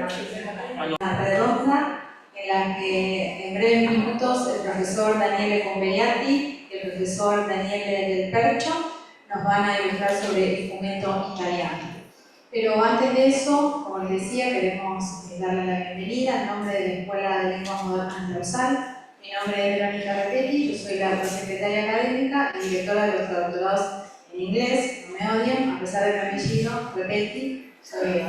Una redonda en la que en breves minutos el profesor Daniele Conveliati y el profesor Daniele Del Percho nos van a ilustrar sobre el fomento italiano. Pero antes de eso, como les decía, queremos darle la bienvenida en nombre de la Escuela de Lenguas Modernas de Lausal. Mi nombre es Verónica Repetti, yo soy la secretaria académica y directora de los doctorados en inglés. No me odian, a pesar de mi apellido, Repetti, soy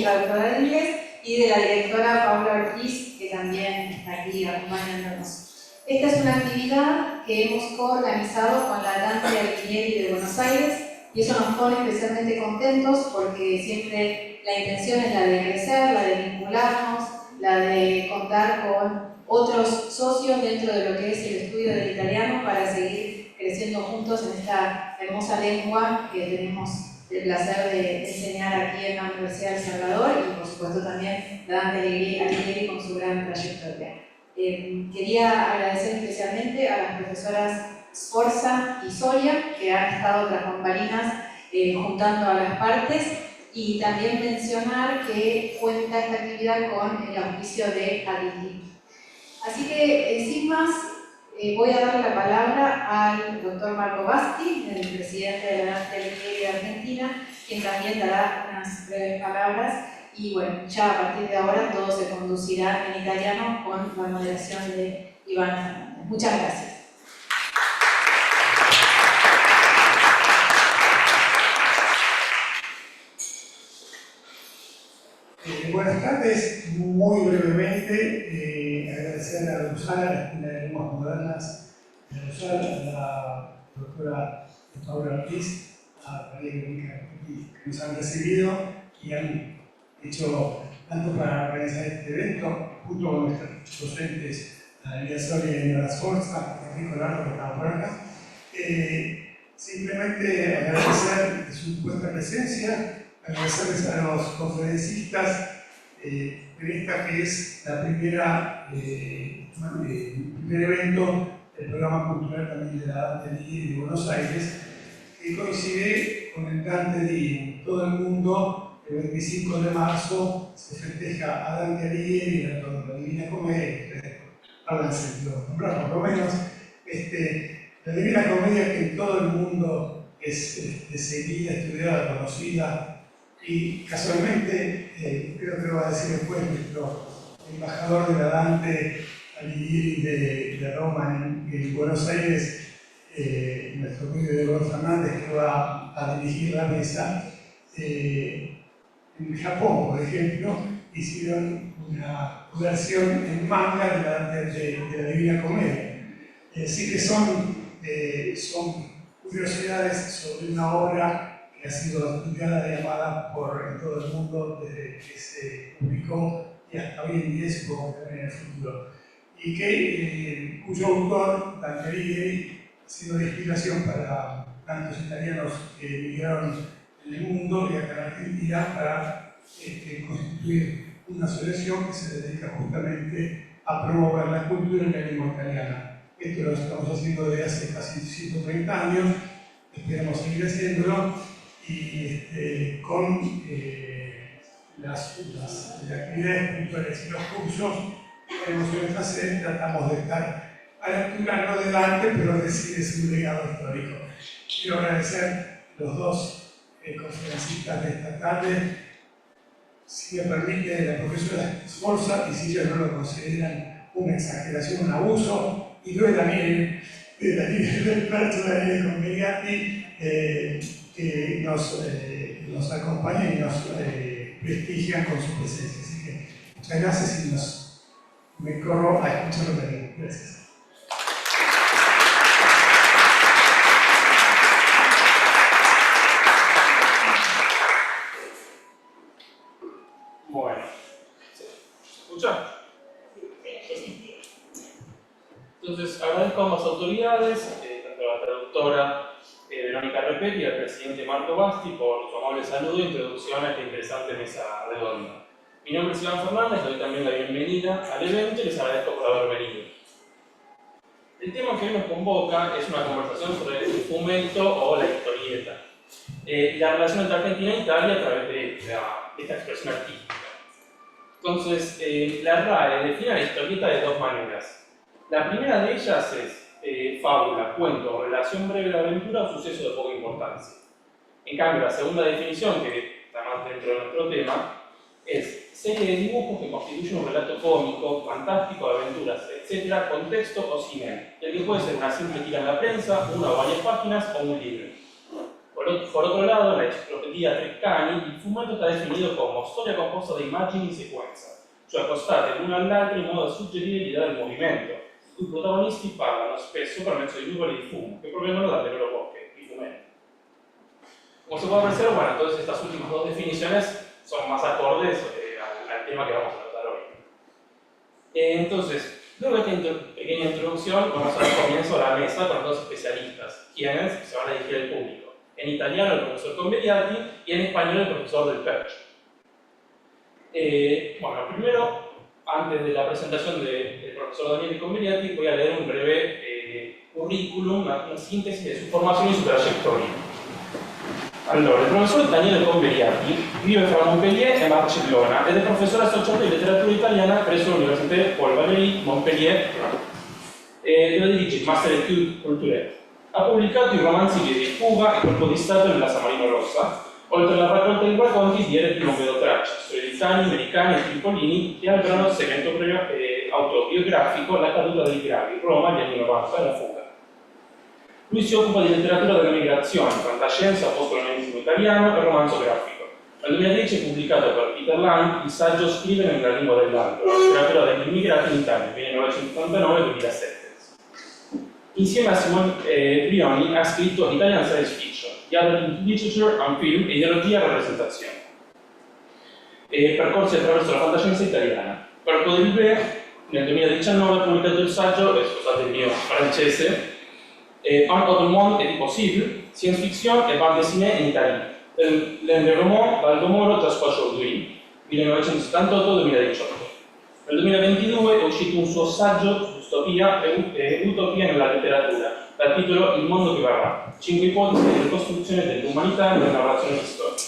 traductora de inglés, y de la directora Paula Ortiz, que también está aquí acompañándonos. Esta es una actividad que hemos coorganizado con la Dante Alighieri de Buenos Aires, y eso nos pone especialmente contentos porque siempre la intención es la de crecer, la de vincularnos, la de contar con otros socios dentro de lo que es el estudio del italiano para seguir creciendo juntos en esta hermosa lengua que tenemos el placer de enseñar aquí en la Universidad de El Salvador y por supuesto también Dante Alighieri con su gran trayectoria. Quería agradecer especialmente a las profesoras Sforza y Soria, que han estado tras bambalinas juntando a las partes, y también mencionar que cuenta esta actividad con el auspicio de Aditi. Así que, sin más, voy a dar la palabra al doctor Marco Basti, el presidente de la Dante Alighieri de Argentina, quien también dará unas breves palabras. Y bueno, ya a partir de ahora todo se conducirá en italiano con la moderación de Iván Fernández. Muchas gracias. Buenas tardes, muy brevemente agradecer a la USAL, a la Escuela de Lenguas Modernas de la USAL, a la doctora Paula Ortiz, a María Verónica que nos han recibido y han hecho tanto para organizar este evento, junto con nuestros docentes, Analia Soria y Nora Sforza, Enrico Largo, que estamos por acá. Simplemente agradecer su puesta presencia, agradecerles a los conferencistas en esta que es la primera, el primer evento del programa cultural también de la Dante Alighieri de Buenos Aires, que coincide con el Dante Day. En todo el mundo, el 25 de marzo, se festeja a Dante Alighieri, la Divina Comedia, hablan sentido nombrar por lo menos, la Divina Comedia que en todo el mundo es seguida, estudiada, conocida. Y casualmente, creo que lo va a decir después nuestro embajador de la Dante Alighieri de Roma en Buenos Aires, nuestro amigo Diego Fernández, que va a dirigir la mesa. En Japón, por ejemplo, hicieron una versión en manga de la Divina Comedia. Así que son curiosidades sobre una obra que ha sido estudiada y amada en todo el mundo desde que se publicó y hasta hoy en día, y supongo que también en el futuro. Y cuyo autor, Dante Alighieri, ha sido de inspiración para tantos italianos que emigraron en el mundo y acá en Argentina para constituir una asociación que se dedica justamente a promover la cultura y la lengua italiana. Esto lo estamos haciendo desde hace casi 130 años, esperamos seguir haciéndolo. Y con las actividades puntuales y los cursos que tenemos en esta sede, tratamos de estar a la altura no de Dante, pero de sí es un legado histórico. Quiero agradecer a los dos conferencistas de esta tarde, si me permite, la profesora Sforza, y si ellos no lo consideran una exageración, un abuso, y yo de Daniel del Percho, Daniele Conveliati, que nos acompañan y nos prestigian con su presencia. Así que muchas gracias y me corro a escucharlo también. Gracias. Bueno, ¿se escucha? Entonces agradezco a ambas autoridades, tanto a la traductora Verónica Repetti y al presidente Marco Basti por su amable saludo e introducción a esta interesante mesa redonda. Mi nombre es Iván Fernández, doy también la bienvenida al evento y les agradezco por haber venido. El tema que hoy nos convoca es una conversación sobre el fomento o la historieta, y la relación entre Argentina e Italia a través de esta expresión artística. Entonces, la RAE define la historieta de dos maneras. La primera de ellas es fábula, cuento, relación breve de aventura o suceso de poca importancia. En cambio, la segunda definición, que está más dentro de nuestro tema, es serie de dibujos que constituyen un relato cómico, fantástico, de aventuras, etc., con texto o sin él, el que puede ser una simple tira en la prensa, una o varias páginas o un libro. Por otro lado, la enciclopedia Treccani, il fumetto está definido como storia composta da immagini in sequenza, cioè accostate l'una all'altra in modo da suggerire l'idea del movimento, i cui protagonisti parlano spesso per mezzo di nuvole di fumo, che provengono dalle loro bocche, i fumetti. Como se puede apreciar, bueno, entonces estas últimas dos definiciones son más acordes al tema que vamos a tratar hoy. Entonces, luego de esta pequeña introducción, vamos a dar comienzo a la mesa con los dos especialistas, quienes se van a dirigir al público. En italiano el profesor Converiati y en español el profesor del Percho. Bueno, primero, antes de la presentación del profesor Daniele Converiati, voy a leer un breve currículum, una síntesis de su formación y su trayectoria. Allora, il professor Daniele Converiati vive fra Montpellier e Barcellona ed è professore associato di letteratura italiana presso l'Università Paul Valéry Montpellier, dove dirige il Master Études Culturelles. Ha pubblicato i romanzi Via di Fuga e Colpo di Stato nella Samarino Rossa, oltre alla raccolta di racconti di Ere non vedo traccia, storie di cani, americani e tripolini e al brano segmento autobiografico La caduta dei gravi, Roma, gli anni 90 e la fuga. Lui si occupa di letteratura della migrazione, fantascienza, postcolonialismo italiano e romanzo grafico. Nel 2010 è pubblicato per Peter Lang il saggio Scrivere nella lingua dell'altro, la letteratura degli immigrati in Italia, 1989-2007. Insieme a Simone Brioni ha scritto Italian Science Fiction, Gathering Literature and Film, Ideologia e Rappresentazione. Percorsi attraverso la fantascienza italiana. Per Codel nel 2019 ha pubblicato il saggio, scusate il mio francese, Un autre monde est possible, science fiction e bande dessinée in Italie. L'un roman Valdomoro Traspo aujourd'hui, 1978-2018. Nel 2022 è uscito un suo saggio su distopia e utopia nella letteratura, dal titolo Il mondo che verrà, 5 ipotesi di ricostruzione dell'umanità nelle narrazioni storiche.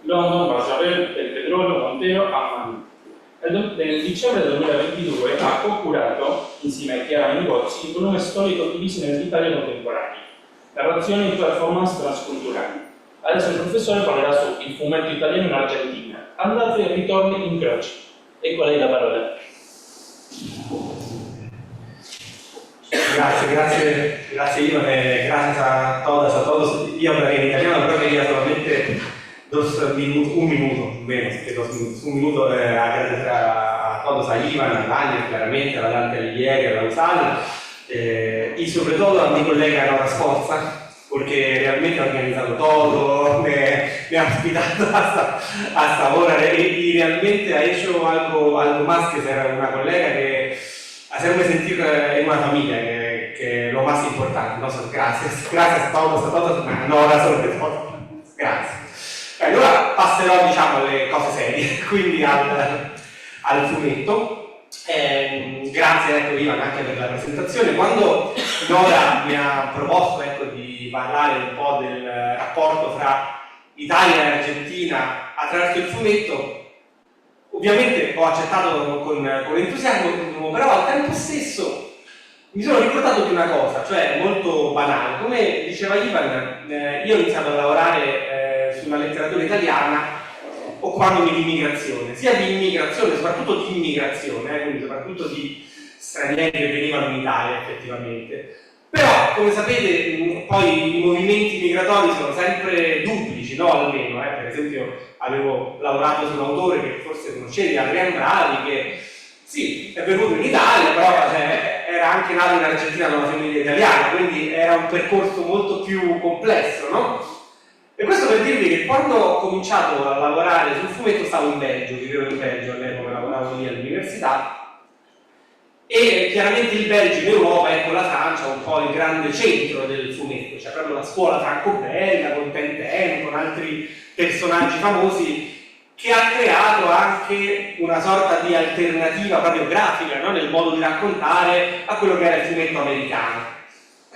London, Barjavel, Del Pedrolo, Montero, Amman. Nel dicembre del 2022 ha co-curato, insieme a Chiara Negozzi, il volume storico divisi nell'Italia contemporanea, narrazioni e performance transculturali. Adesso il professore parlerà su Il fumetto italiano in Argentina, andate e ritorni in croce. Ecco a lei la parola. Grazie Ivan, gracias a todos. Yo hablaré en italiano, pero quería solamente un minuto, menos que 2 minutos. Un minuto agradecer a todos, a Ivan, a Daniel, claramente, a Dante Alighieri, a Lausal, y sobre todo a mi colega Laura Sforza, porque realmente ha organizado todo, me ha hospitado hasta ahora y realmente ha hecho algo más que ser una colega, que hacerme sentir en una familia, que es lo más importante. No, gracias a todos, Nora sobre todo, grazie. Allora passerò, diciamo, alle cose serie, quindi al fumetto. Grazie, ecco, Ivan, anche per la presentazione. Quando Nora mi ha proposto, ecco, di parlare un po' del rapporto fra Italia e Argentina attraverso il fumetto, ovviamente ho accettato con entusiasmo, però al tempo stesso mi sono ricordato di una cosa, cioè molto banale. Come diceva Ivan, io ho iniziato a lavorare su una letteratura italiana occupandomi di immigrazione, sia di immigrazione, soprattutto di immigrazione, quindi soprattutto di stranieri che venivano in Italia effettivamente. Però, come sapete, poi i movimenti migratori sono sempre duplici, no? Almeno, per esempio, avevo lavorato su un autore che forse conoscete, Adrian Bradi, che sì, è venuto in Italia, però era anche nato in Argentina da una famiglia italiana, quindi era un percorso molto più complesso, no? E questo per dirvi che quando ho cominciato a lavorare sul fumetto stavo in Belgio, vivevo in Belgio all'epoca, lavoravo lì all'università, e chiaramente il Belgio in Europa, ecco la Francia, un po' il grande centro del fumetto, c'è proprio la scuola franco-belga con Tintin, con altri personaggi famosi, che ha creato anche una sorta di alternativa proprio grafica, no? Nel modo di raccontare a quello che era il fumetto americano.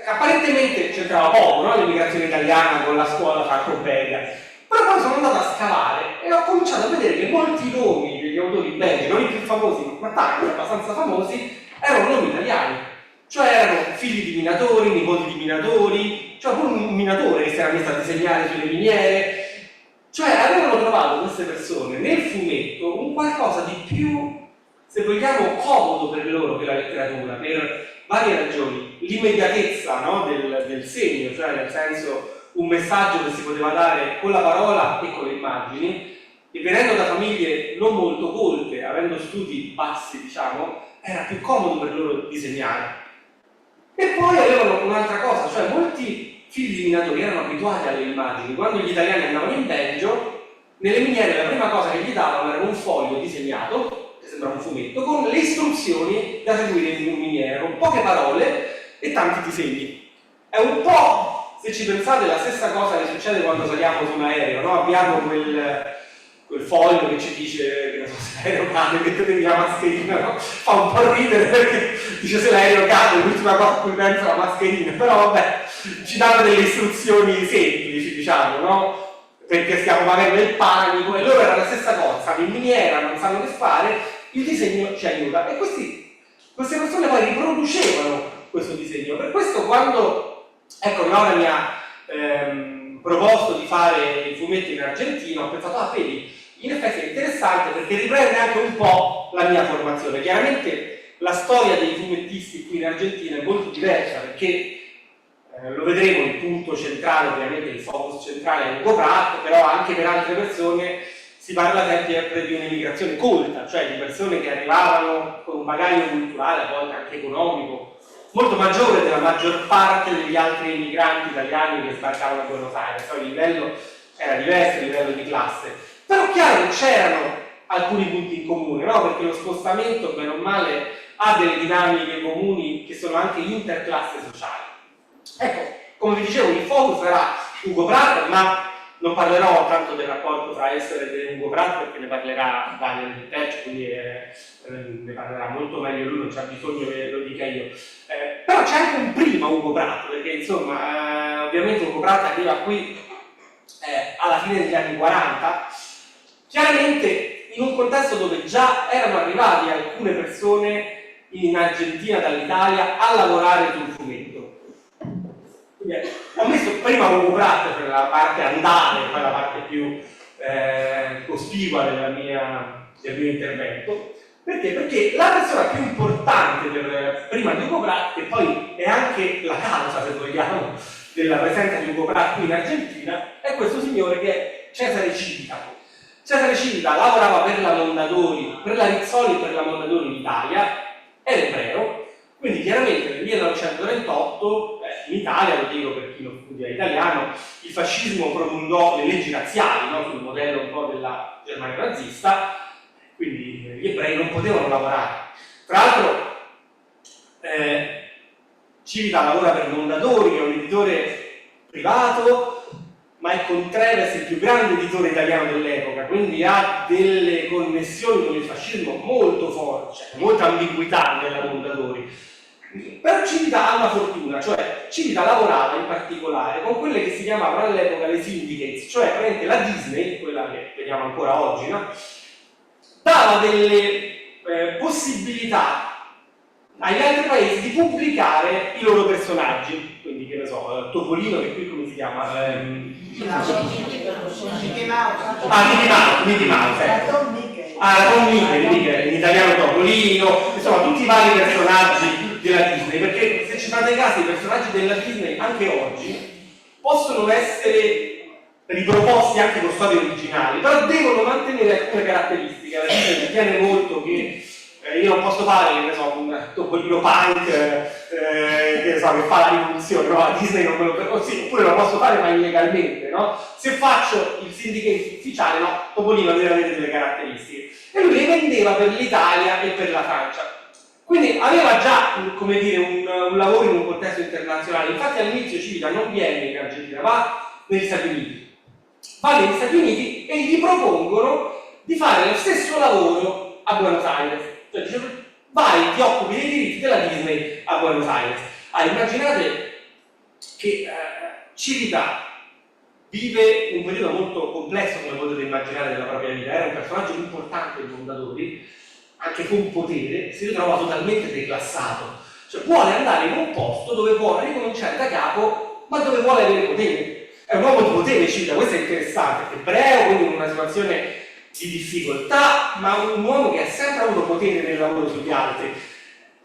Apparentemente c'entrava poco, no? L'immigrazione italiana con la scuola franco-belga, però poi sono andato a scavare e ho cominciato a vedere che molti nomi degli autori belgi, non i più famosi, ma tanti, abbastanza famosi, erano nomi italiani. Cioè erano figli di minatori, nipoti di minatori, cioè pure un minatore che si era messo a disegnare sulle miniere. Cioè avevano trovato queste persone nel fumetto un qualcosa di più, se vogliamo, comodo per loro che la letteratura, per varie ragioni. L'immediatezza, no, del segno, cioè nel senso un messaggio che si poteva dare con la parola e con le immagini, e venendo da famiglie non molto colte, avendo studi bassi, diciamo, era più comodo per loro disegnare. E poi avevano un'altra cosa, cioè molti figli di minatori erano abituati alle immagini. Quando gli italiani andavano in Belgio, nelle miniere la prima cosa che gli davano era un foglio disegnato, che sembrava un fumetto, con le istruzioni da seguire in miniera, con poche parole e tanti disegni. È un po', se ci pensate, la stessa cosa che succede quando saliamo su un aereo, no? Abbiamo quel foglio che ci dice che se l'aereo cade mettetevi la mascherina, no? Fa un po' ridere perché dice se l'aereo cade l'ultima cosa a cui pensa è la mascherina, però vabbè, ci danno delle istruzioni semplici, diciamo, no? Perché stiamo magari nel panico, e loro era la stessa cosa, stanno in miniera, non sanno che fare, il disegno ci aiuta. E queste persone poi riproducevano questo disegno. Per questo quando, ecco, Laura mi ha proposto di fare il fumetto in Argentina, ho pensato, vedi, in effetti è interessante perché riprende anche un po' la mia formazione. Chiaramente la storia dei fumettisti qui in Argentina è molto diversa perché lo vedremo, il punto centrale, ovviamente il focus centrale è Hugo Pratt, però anche per altre persone si parla sempre di un'emigrazione colta, cioè di persone che arrivavano con un bagaglio culturale, a volte anche economico, molto maggiore della maggior parte degli altri emigranti italiani che sbarcavano a Buenos Aires. Poi il livello era diverso, il livello di classe. Però chiaro che c'erano alcuni punti in comune, no? Perché lo spostamento, bene o male, ha delle dinamiche comuni che sono anche interclasse sociali. Ecco, come vi dicevo, il focus sarà Hugo Pratt, ma non parlerò tanto del rapporto tra Hessel e Hugo Pratt perché ne parlerà Daniel del Tercio, quindi ne parlerà molto meglio lui, non c'è bisogno che lo dica io. Però c'è anche un prima Hugo Pratt, perché insomma, ovviamente Hugo Pratt arriva qui alla fine degli anni 40, chiaramente in un contesto dove già erano arrivati alcune persone in Argentina dall'Italia a lavorare sul fumetto. Quindi, ho messo prima Hugo Pratt per la parte andare, poi la parte più cospicua del mio intervento. Perché? Perché la persona più importante prima di Hugo Pratt, che poi è anche la causa, se vogliamo, della presenza di Hugo Pratt qui in Argentina, è questo signore che è Cesare Civita. Cesare Civita lavorava per la Mondadori, per la Rizzoli e per la Mondadori in Italia, era ebreo, quindi chiaramente nel 1938 in Italia, lo dico per chi non studia italiano, il fascismo promulgò le leggi razziali, no? Sul modello un po' della Germania nazista, quindi gli ebrei non potevano lavorare. Tra l'altro Civita lavora per Mondadori, che è un editore privato, ma è Contreras il più grande editore italiano dell'epoca, quindi ha delle connessioni con il fascismo molto forti, cioè molta ambiguità nella Mondadori. Però Civita ha una fortuna, cioè Civita lavorava in particolare con quelle che si chiamavano all'epoca le syndicates, cioè praticamente la Disney, quella che vediamo ancora oggi, no? Dava delle possibilità agli altri paesi di pubblicare i loro personaggi, quindi che ne so, Topolino, che qui come si chiama? Mickey Mouse. Mickey Mouse. Tom Mickey, in italiano Topolino, insomma tutti i vari personaggi della Disney, perché se ci fate caso i personaggi della Disney anche oggi possono essere riproposti anche con storie originali, però devono mantenere alcune caratteristiche. La Disney tiene molto che io non posso fare, che ne so, un Topolino punk che fa la rivoluzione, no? A Disney non me lo permetto, sì, oppure lo posso fare ma illegalmente, no? Se faccio il syndicate ufficiale, no, Topolino deve avere delle caratteristiche. E lui le vendeva per l'Italia e per la Francia. Quindi aveva già, come dire, un lavoro in un contesto internazionale. Infatti all'inizio Civita non viene in Argentina, va negli Stati Uniti. Va negli Stati Uniti e gli propongono di fare lo stesso lavoro a Buenos Aires. Cioè dice, vai, ti occupi dei diritti della Disney a Buenos Aires. Immaginate che Civita vive un periodo molto complesso, come potete immaginare, della propria vita. Era un personaggio importante dei Mondadori, anche con potere, si ritrova totalmente declassato. Cioè vuole andare in un posto dove vuole ricominciare da capo, ma dove vuole avere potere. È un uomo di potere, Cida, questo è interessante, ebreo, quindi in una situazione di difficoltà, ma un uomo che ha sempre avuto potere nel lavoro sugli altri.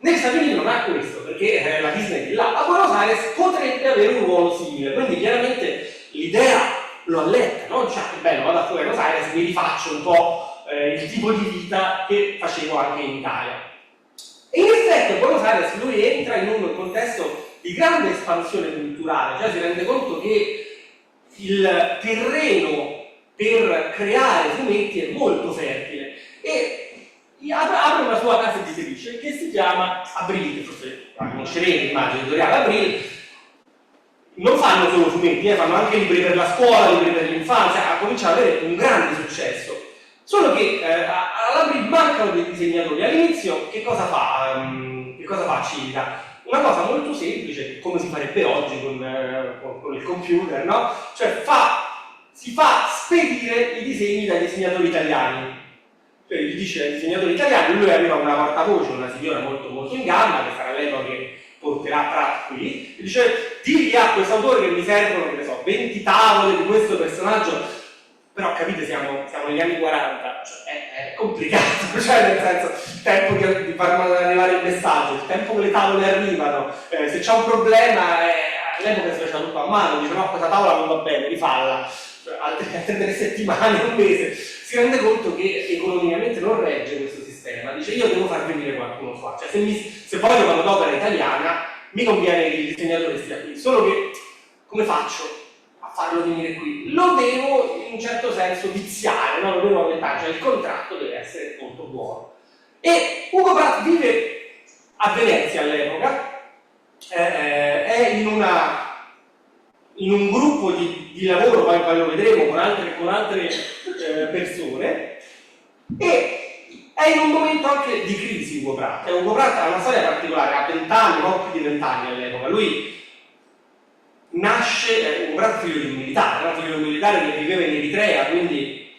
Negli Stati Uniti non ha questo, perché la Disney è di là. A Buenos Aires potrebbe avere un ruolo simile, quindi chiaramente l'idea lo alletta, no? Cioè, che bello, vado a Buenos Aires, mi rifaccio un po' il tipo di vita che facevo anche in Italia. E in effetti a Buenos Aires lui entra in un contesto di grande espansione culturale, cioè si rende conto che il terreno per creare fumetti è molto fertile e apre una sua casa editrice che si chiama Abril, che forse la conoscerete, immagino, editoriale Abril. Non fanno solo fumetti, fanno anche libri per la scuola, libri per l'infanzia, ha cominciato ad avere un grande successo. Solo che all'Abril mancano dei disegnatori. All'inizio che cosa fa? Che cosa fa Cida? Una cosa molto semplice, come si farebbe oggi con il computer, no? Cioè si fa spedire i disegni dai disegnatori italiani. Cioè gli dice ai disegnatori italiani, lui aveva una portavoce, una signora molto molto in gamba, che sarà lei che porterà Pratt qui, e dice, digli a quest'autore che mi servono, che ne so, 20 tavole di questo personaggio. Però capite, siamo negli anni 40, cioè è complicato, cioè nel senso, il tempo di far arrivare il messaggio, il tempo che le tavole arrivano, se c'è un problema, all'epoca si faceva tutto a mano, dice no, questa tavola non va bene, rifalla, cioè, altre 3 settimane, un mese, si rende conto che economicamente non regge questo sistema, dice io devo far venire qualcuno qua, cioè se voglio manodopera italiana, mi conviene che il disegnatore stia qui, solo che come faccio a farlo venire qui? Lo devo in un certo senso viziare, no? Lo devo aumentare, cioè il contratto deve essere molto buono. E Ugo Pratt vive a Venezia all'epoca, è in un gruppo di lavoro, poi lo vedremo con altre persone, e è in un momento anche di crisi Ugo Pratt. Ugo Pratt ha una storia particolare, ha 20 anni, poco più di 20 anni all'epoca. Lui nasce, un bravo figlio di un militare, figlio di un militare che viveva in Eritrea, quindi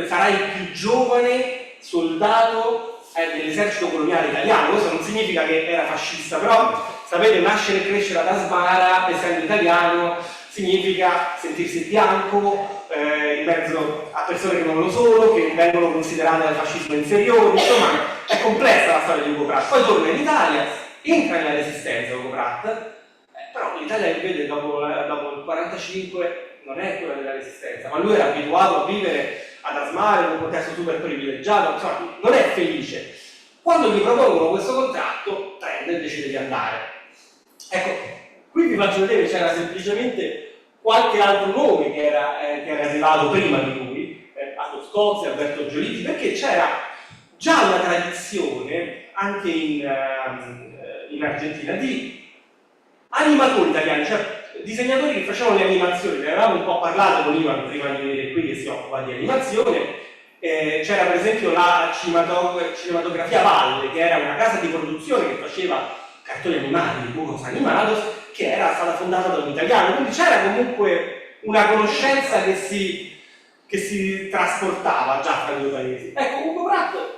sarà il più giovane soldato dell'esercito coloniale italiano. Questo non significa che era fascista, però sapete, nascere e crescere ad Asmara, essendo italiano, significa sentirsi bianco, in mezzo a persone che non lo sono, che vengono considerate dal fascismo inferiori, insomma è complessa la storia di Ugo Pratt. Poi torna in Italia, entra nella resistenza Ugo Pratt, però l'Italia che vede dopo il 45 non è quella della resistenza, ma lui era abituato a vivere ad Asmara in un contesto super privilegiato, insomma non è felice. Quando gli propongono questo contratto, prende e decide di andare. Ecco, qui vi faccio vedere, c'era semplicemente qualche altro nome che era arrivato prima di lui, Aldo Scozzi, Alberto Giolitti, perché c'era già una tradizione anche in Argentina di animatori italiani, cioè disegnatori che facevano le animazioni. Ne avevamo un po' parlato con Ivan prima di venire qui, che si occupa di animazione. C'era per esempio la Cinematografia Valle, che era una casa di produzione che faceva cartoni animati, dibujos animados, che era stata fondata da un italiano, quindi c'era comunque una conoscenza che si trasportava già tra i due paesi. Ecco, Ugo Pratt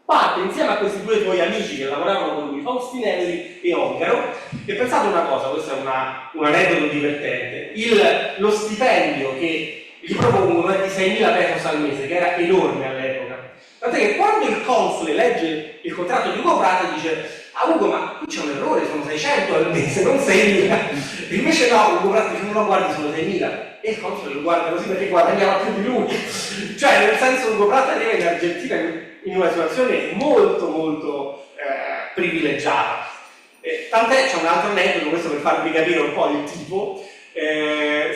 parte insieme a questi due tuoi amici che lavoravano con lui, Faustinelli e Ongaro, e pensate una cosa, questo è un aneddoto divertente, lo stipendio che gli propongono è di 6.000 pesos al mese, che era enorme all'epoca. Tant'è che quando il console legge il contratto di Ugo Pratt dice ah Ugo, ma qui c'è un errore, sono 600 al mese, non 6.000. Invece no, Ugo Pratt dice no, guardi, sono 6.000. E il console lo guarda così perché guadagnava più di lui. Cioè, nel senso, Ugo Pratt arriva in Argentina in una situazione molto molto privilegiata. Tant'è, c'è un altro aneddoto, questo per farvi capire un po' il tipo.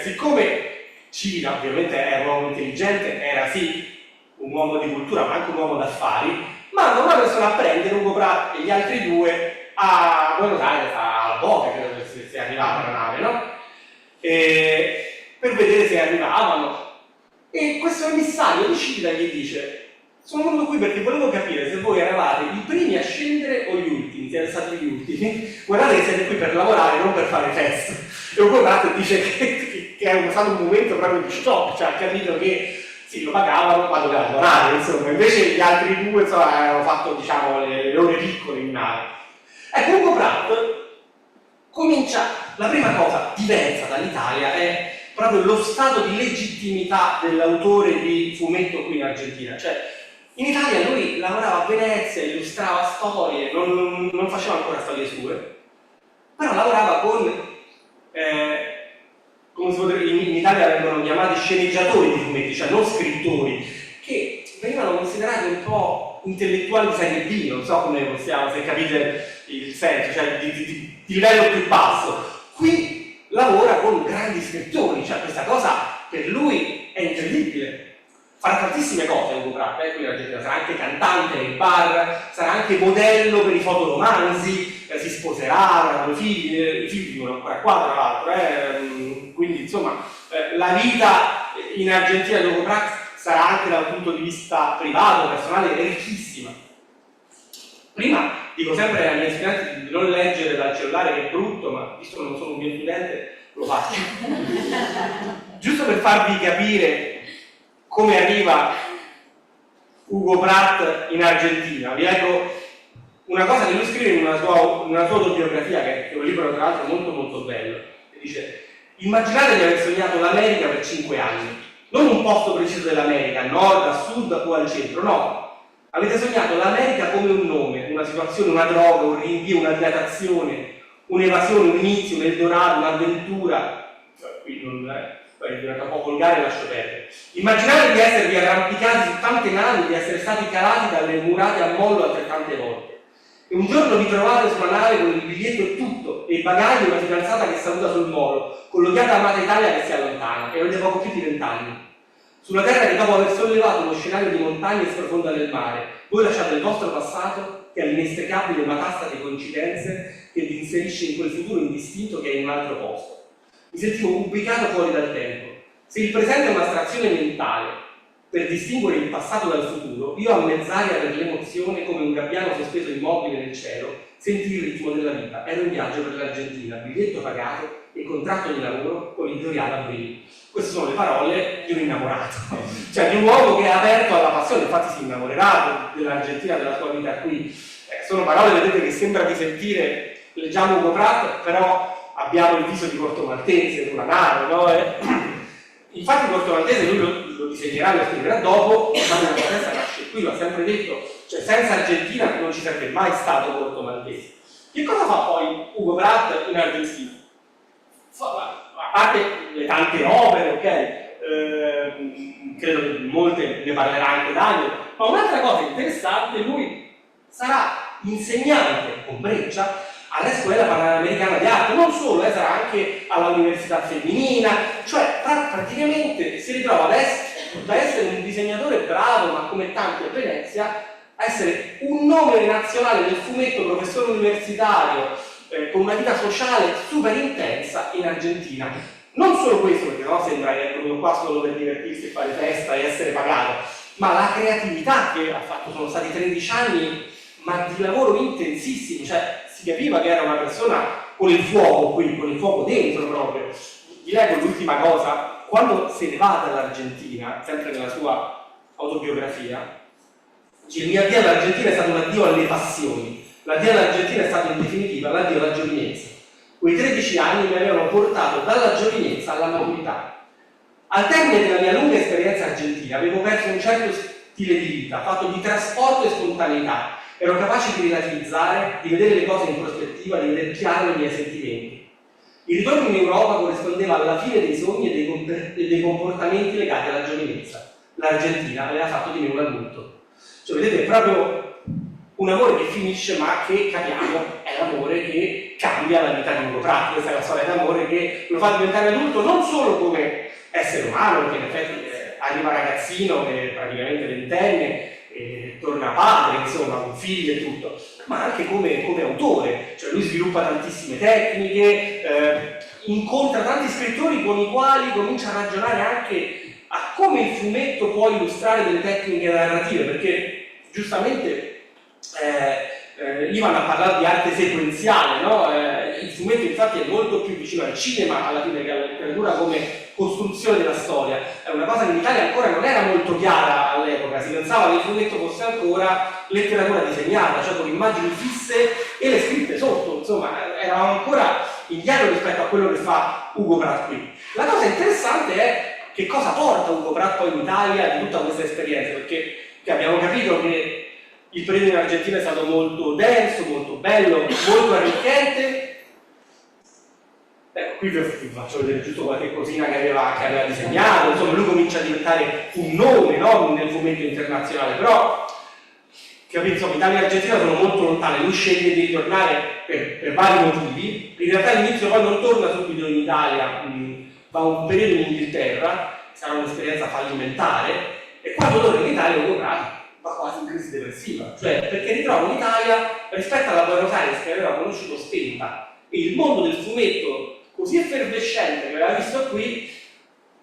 Siccome Cida ovviamente era un uomo intelligente, era sì un uomo di cultura ma anche un uomo d'affari, manda una persona a prendere Ugo Pratt e gli altri due a Buenos Aires, a Boca, credo che sia arrivata la nave, no? Per vedere se arrivavano. E questo emissario di Cida gli dice sono venuto qui perché volevo capire se voi eravate i primi a scendere o gli ultimi, siete stati gli ultimi. Guardate che siete qui per lavorare, non per fare festa. E Ugo Pratt dice che è stato un momento proprio di shock, cioè ha capito che sì, lo pagavano ma doveva lavorare, insomma, invece gli altri due insomma, avevano fatto diciamo, le ore piccole in nave. Ecco, Ugo Pratt comincia, la prima cosa diversa dall'Italia è proprio lo stato di legittimità dell'autore di fumetto qui in Argentina. Cioè, in Italia lui lavorava a Venezia, illustrava storie, non faceva ancora storie sue, però lavorava con, come si potrebbe, in Italia vengono chiamati sceneggiatori di fumetti, cioè non scrittori, che venivano considerati un po' intellettuali di serie B, non so come possiamo, se capite il senso, cioè di livello più basso. Qui lavora con grandi scrittori, cioè questa cosa per lui è incredibile. Farà tantissime cose Ugo Pratt, qui in Argentina, sarà anche cantante nei bar, sarà anche modello per i fotoromanzi, si sposerà, avrà figli, i figli vivono ancora qua tra l'altro, quindi insomma la vita in Argentina di Ugo Pratt sarà anche dal punto di vista privato, personale, ricchissima. Prima dico sempre ai miei studenti di non leggere dal cellulare che è brutto, ma visto che non sono un mio studente lo faccio. Giusto per farvi capire come arriva Ugo Pratt in Argentina. Vi leggo una cosa che lui scrive in una sua autobiografia, che è un libro tra l'altro molto molto bello, che dice: immaginate di aver sognato l'America per 5 anni, non un posto preciso dell'America, a nord, a sud o al centro, no. Avete sognato l'America come un nome, una situazione, una droga, un rinvio, una dilatazione, un'evasione, un inizio, un Eldorado, un'avventura. Qui non diventa un po' volgare, lascio perdere. Immaginate di esservi arrampicati su tante navi, di essere stati calati dalle murate a mollo altrettante volte. E un giorno vi trovate su una nave con il biglietto e tutto, e i bagagli e una fidanzata che saluta sul molo, con l'odiata amata Italia che si allontana, e avete poco più di 20 anni. Sulla terra che dopo aver sollevato uno scenario di montagne sprofonda nel mare, voi lasciate il vostro passato, che è l'inestricabile matassa di coincidenze che vi inserisce in quel futuro indistinto che è in un altro posto. Mi sentivo ubicato fuori dal tempo. Se il presente è un'astrazione mentale per distinguere il passato dal futuro, io a mezz'aria per l'emozione, come un gabbiano sospeso immobile nel cielo, sentii il ritmo della vita. Ero in viaggio per l'Argentina, biglietto pagato e contratto di lavoro con l'editoriale Abril. Queste sono le parole di un innamorato, cioè di un uomo che è aperto alla passione, infatti si innamorerà dell'Argentina, della sua vita qui. Sono parole, vedete, che sembra di sentire, leggiamo Ugo Pratt, però abbiamo il viso di Corto Maltese, una nave, no? Infatti Corto Maltese lui lo disegnerà, lo scriverà dopo, ma la testa nasce qui, lo ha sempre detto, cioè senza Argentina non ci sarebbe mai stato Corto Maltese. Che cosa fa poi Ugo Pratt in Argentina? A parte le tante opere, ok? Credo che molte ne parlerà anche Daniel, ma un'altra cosa interessante, lui sarà insegnante con Breccia alla Scuola Panamericana di Arte, non solo, sarà anche all'Università Femminina, cioè praticamente si ritrova da essere un disegnatore bravo, ma come tanti a Venezia, a essere un nome nazionale del fumetto, professore universitario, con una vita sociale super intensa in Argentina. Non solo questo, perché no sembra che è venuto qua solo per divertirsi e fare festa e essere pagato, ma la creatività che ha fatto, sono stati 13 anni, ma di lavoro intensissimo, cioè si capiva che era una persona con il fuoco qui, con il fuoco dentro proprio. Vi leggo l'ultima cosa, quando se ne va dall'Argentina, sempre nella sua autobiografia, dice: il mio addio all'Argentina è stato un addio alle passioni, l'addio all'Argentina è stato in definitiva l'addio alla giovinezza. Quei 13 anni mi avevano portato dalla giovinezza alla maturità. Al termine della mia lunga esperienza argentina avevo perso un certo stile di vita, fatto di trasporto e spontaneità. Ero capace di relativizzare, di vedere le cose in prospettiva, di vedere chiaro i miei sentimenti. Il ritorno in Europa corrispondeva alla fine dei sogni e dei comportamenti legati alla giovinezza. L'Argentina aveva fatto di me un adulto. Cioè, vedete, è proprio un amore che finisce, ma che capiamo è l'amore che cambia la vita di Ugo Pratt. Questa è la storia d'amore che lo fa diventare adulto non solo come essere umano, perché in effetti arriva ragazzino che è praticamente ventenne, torna padre, insomma, con figli e tutto, ma anche come autore. Cioè lui sviluppa tantissime tecniche, incontra tanti scrittori con i quali comincia a ragionare anche a come il fumetto può illustrare delle tecniche narrative, perché giustamente gli vanno a parlare di arte sequenziale, no? Il fumetto infatti è molto più vicino al cinema alla fine che alla letteratura come costruzione della storia. È una cosa che in Italia ancora non era molto chiara all'epoca, si pensava che il fumetto fosse ancora letteratura disegnata, cioè con immagini fisse e le scritte sotto, insomma eravamo ancora indietro rispetto a quello che fa Ugo Pratt qui. La cosa interessante è che cosa porta Ugo Pratt poi in Italia di tutta questa esperienza, perché abbiamo capito che il periodo in Argentina è stato molto denso, molto bello, molto arricchente. Ecco, qui vi faccio vedere giusto qualche cosina che aveva disegnato, insomma lui comincia a diventare un nome, no? Nel fumetto internazionale, però capito, insomma, Italia e Argentina sono molto lontane, lui sceglie di ritornare per vari motivi, in realtà all'inizio poi non torna subito in Italia, va un periodo in Inghilterra, sarà un'esperienza fallimentare, e quando torna in Italia Ugo Pratt va quasi in crisi depressiva, cioè perché ritrova l'Italia rispetto alla Buenos Aires che aveva conosciuto spenta, e il mondo del fumetto così effervescente che aveva visto qui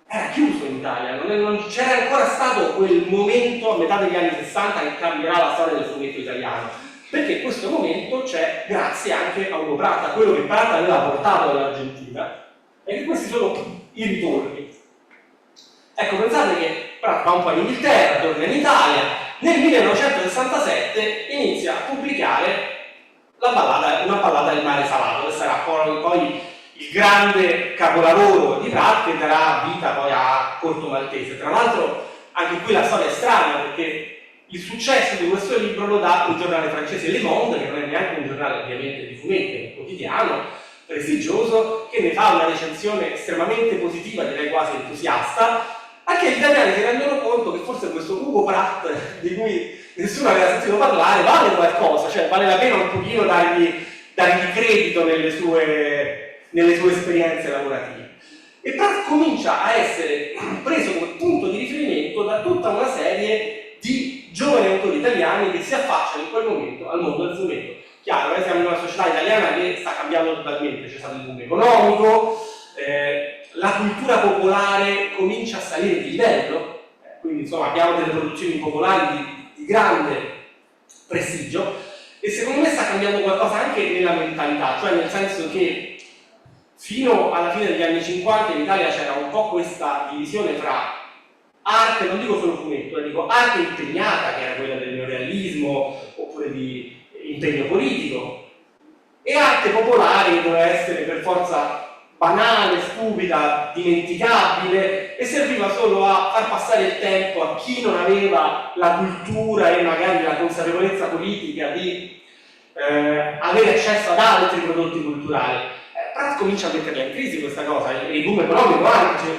era chiuso in Italia, non c'era ancora stato quel momento a metà degli anni 60 che cambierà la storia del fumetto italiano, perché questo momento c'è grazie anche a Ugo Pratt, a quello che Pratt aveva portato all'Argentina, e che questi sono i ritorni. Ecco, pensate che Pratt va un po' in Inghilterra, torna in Italia, nel 1967 inizia a pubblicare una ballata del mare salato, che sarà poi il grande capolavoro di Pratt che darà vita poi a Corto Maltese. Tra l'altro anche qui la storia è strana, perché il successo di questo libro lo dà un giornale francese, Le Monde, che non è neanche un giornale ovviamente di fumetti, è un quotidiano prestigioso, che ne fa una recensione estremamente positiva, direi quasi entusiasta, anche gli italiani si rendono conto che forse questo Ugo Pratt, di cui nessuno aveva sentito parlare, vale qualcosa, cioè vale la pena un pochino dargli credito nelle sue esperienze lavorative. E Pratt comincia a essere preso come punto di riferimento da tutta una serie di giovani autori italiani che si affacciano in quel momento al mondo del fumetto. Chiaro, siamo in una società italiana che sta cambiando totalmente, c'è stato il boom economico, la cultura popolare comincia a salire di livello, quindi insomma abbiamo delle produzioni popolari di grande prestigio, e secondo me sta cambiando qualcosa anche nella mentalità, cioè nel senso che fino alla fine degli anni 50 in Italia c'era un po' questa divisione tra arte, non dico solo fumetto, dico arte impegnata, che era quella del neorealismo oppure di impegno politico, e arte popolare che doveva essere per forza banale, stupida, dimenticabile, e serviva solo a far passare il tempo a chi non aveva la cultura e magari la consapevolezza politica di avere accesso ad altri prodotti culturali. Pratt comincia a metterla in crisi questa cosa, e il boom economico anche, cioè,